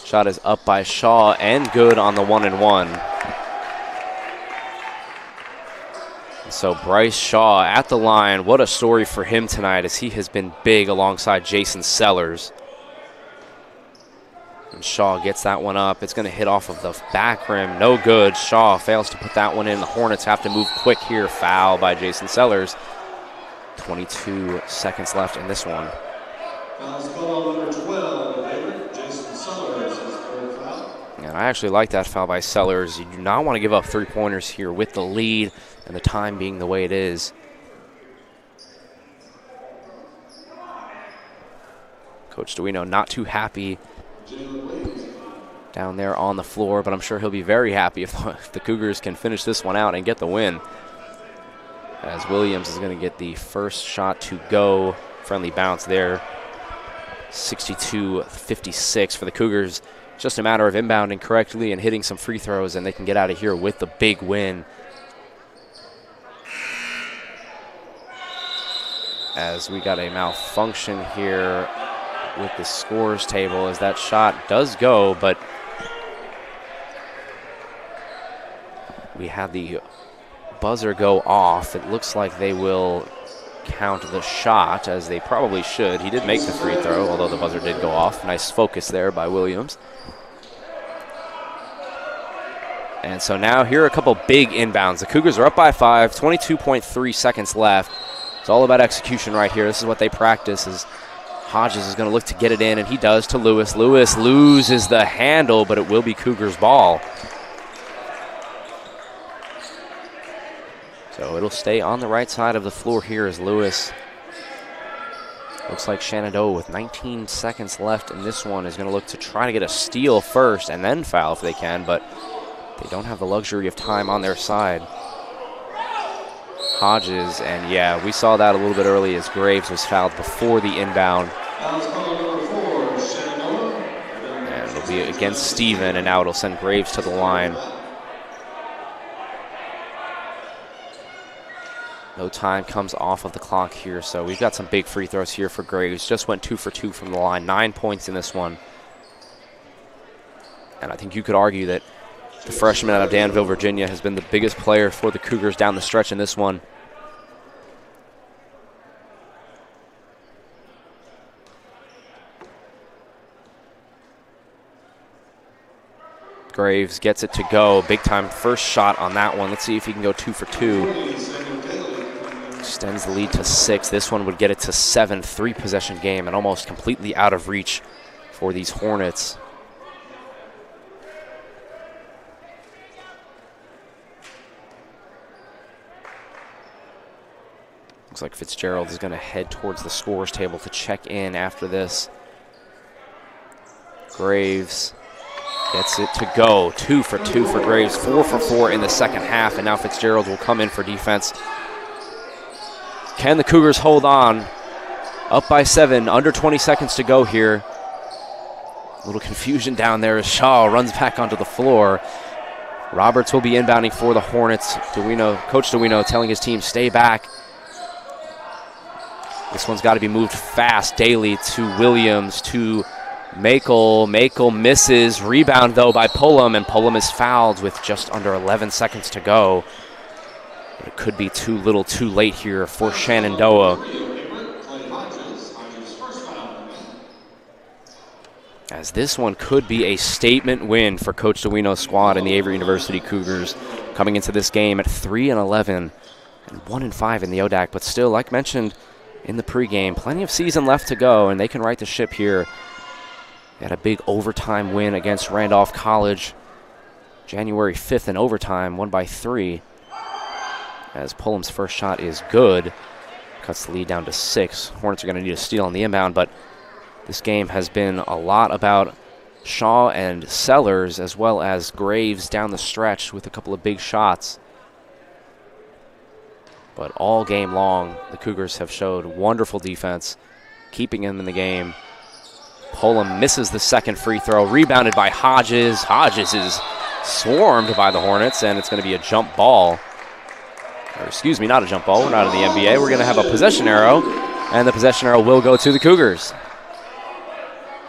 Shot is up by Shaw and good on the 1-and-1. So Bryce Shaw at the line. What a story for him tonight as he has been big alongside Jason Sellers. And Shaw gets that one up. It's going to hit off of the back rim. No good. Shaw fails to put that one in. The Hornets have to move quick here. Foul by Jason Sellers. 22 seconds left in this one. Foul's called on number 12, Averett. Jason Sellers, his third foul. And I actually like that foul by Sellers. You do not want to give up 3-pointers here with the lead and the time being the way it is. Coach Duino not too happy down there on the floor, but I'm sure he'll be very happy if the Cougars can finish this one out and get the win. As Williams is going to get the first shot to go. Friendly bounce there. 62-56 for the Cougars. Just a matter of inbounding correctly and hitting some free throws, and they can get out of here with the big win. As we got a malfunction here with the scores table as that shot does go, but we had the buzzer go off. It looks like they will count the shot, as they probably should. He did make the free throw, although the buzzer did go off. Nice focus there by Williams. And so now here are a couple big inbounds. The Cougars are up by 5, 22.3 seconds left. It's all about execution right here. This is what they practice. Is Hodges is going to look to get it in, and he does to Lewis. Lewis loses the handle, but it will be Cougars' ball. So it'll stay on the right side of the floor here as Lewis. Looks like Shenandoah with 19 seconds left in this one is going to look to try to get a steal first and then foul if they can, but they don't have the luxury of time on their side. Hodges, and yeah, we saw that a little bit early as Graves was fouled before the inbound. And it'll be against Steven, and now it'll send Graves to the line. No time comes off of the clock here, so we've got some big free throws here for Graves. Just went 2 for 2 from the line, 9 points in this one. And I think you could argue that the freshman out of Danville, Virginia, has been the biggest player for the Cougars down the stretch in this one. Graves gets it to go. Big time first shot on that one. Let's see if he can go 2 for 2. Extends the lead to 6. This one would get it to 7. 3-possession game and almost completely out of reach for these Hornets. Looks like Fitzgerald is going to head towards the scores table to check in after this. Graves gets it to go. 2 for 2 for Graves. 4 for 4 in the second half, and now Fitzgerald will come in for defense. Can the Cougars hold on? Up by 7, under 20 seconds to go here. A little confusion down there as Shaw runs back onto the floor. Roberts will be inbounding for the Hornets. Coach Duino telling his team, stay back. This one's got to be moved fast. Daly to Williams to Makel. Makel misses. Rebound, though, by Pullum, and Pullum is fouled with just under 11 seconds to go. But it could be too little too late here for Shenandoah. as this one could be a statement win for Coach DeWino's squad and the Averett University Cougars coming into this game at 3-11 and 1-5 in the ODAC. But still, like mentioned in the pregame, plenty of season left to go, and they can right the ship here. They had a big overtime win against Randolph College January 5th in overtime, won by 3. As Pullum's first shot is good. Cuts the lead down to 6. Hornets are going to need a steal on the inbound, but this game has been a lot about Shaw and Sellers as well as Graves down the stretch with a couple of big shots. But all game long, the Cougars have showed wonderful defense, keeping him in the game. Pullum misses the second free throw, rebounded by Hodges. Hodges is swarmed by the Hornets, and it's going to be a jump ball. Or excuse me, not a jump ball. We're not in the NBA. We're going to have a possession arrow, and the possession arrow will go to the Cougars.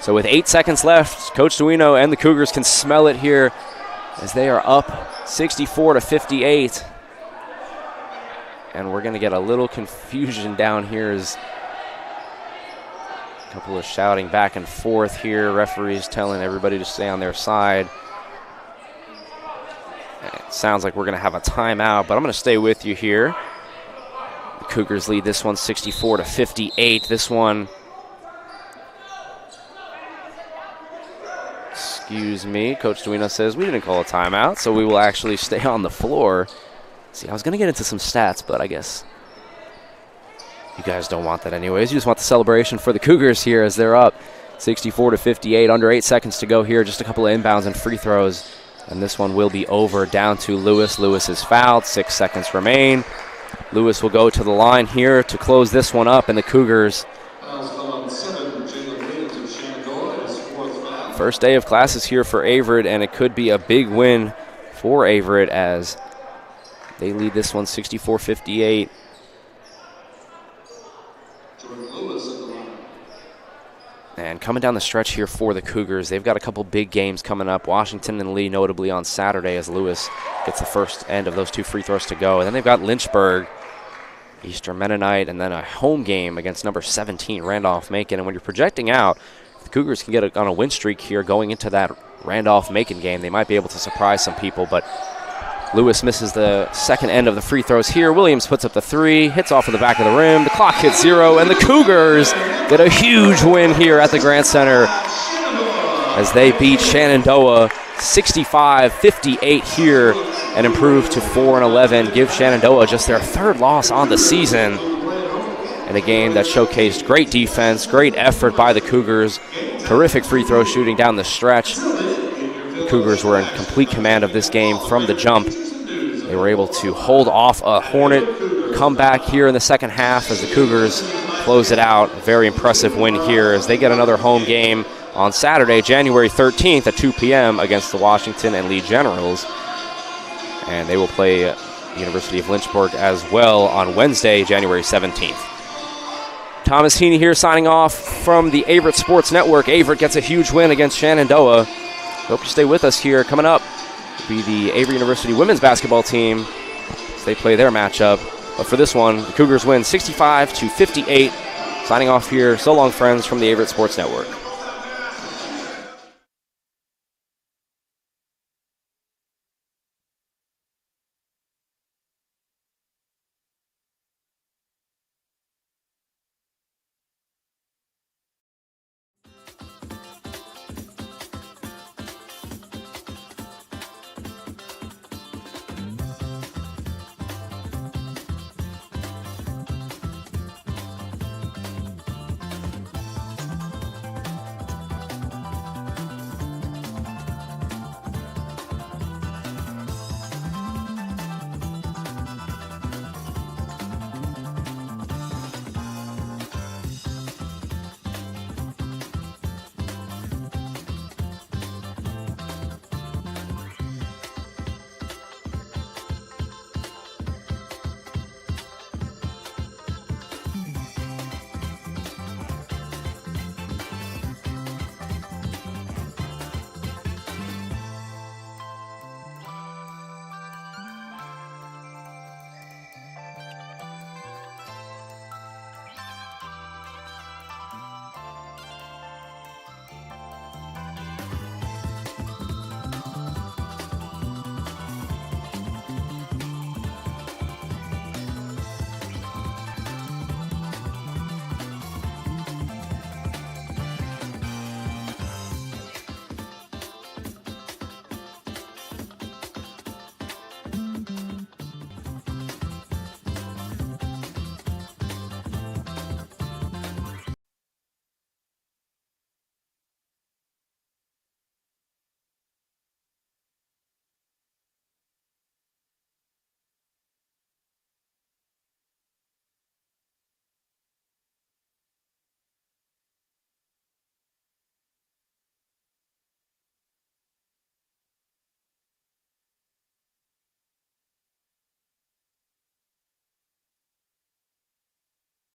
So with 8 seconds left, Coach DeWino and the Cougars can smell it here as they are up 64-58. And we're going to get a little confusion down here as a couple of shouting back and forth here. Referees telling everybody to stay on their side. It sounds like we're going to have a timeout, but I'm going to stay with you here. The Cougars lead this one 64-58. This one, excuse me, Coach DeWino says we didn't call a timeout, so we will actually stay on the floor. See, I was going to get into some stats, but I guess you guys don't want that anyways. You just want the celebration for the Cougars here as they're up 64-58. Under 8 seconds to go here. Just a couple of inbounds and free throws. And this one will be over down to Lewis. Lewis is fouled. 6 seconds remain. Lewis will go to the line here to close this one up. And the Cougars, first day of classes here for Averett, and it could be a big win for Averett as they lead this one 64-58. And coming down the stretch here for the Cougars, they've got a couple big games coming up. Washington and Lee, notably on Saturday, as Lewis gets the first end of those 2 free throws to go. And then they've got Lynchburg, Eastern Mennonite, and then a home game against number 17, Randolph-Macon. And when you're projecting out, if the Cougars can get on a win streak here going into that Randolph-Macon game, they might be able to surprise some people. But Lewis misses the second end of the free throws here. Williams puts up the 3, hits off of the back of the rim. The clock hits 0, and the Cougars get a huge win here at the Grant Center as they beat Shenandoah 65-58 here and improve to 4-11. Give Shenandoah just their 3rd loss on the season in a game that showcased great defense, great effort by the Cougars, terrific free throw shooting down the stretch. The Cougars were in complete command of this game from the jump. They were able to hold off a Hornet comeback here in the second half as the Cougars close it out. A very impressive win here as they get another home game on Saturday, January 13th at 2 p.m. against the Washington and Lee Generals. And they will play University of Lynchburg as well on Wednesday, January 17th. Thomas Heaney here signing off from the Averett Sports Network. Averett gets a huge win against Shenandoah. Hope you stay with us here. Coming up will be the Averett University women's basketball team as they play their matchup. But for this one, the Cougars win 65-58. Signing off here. So long, friends, from the Averett Sports Network.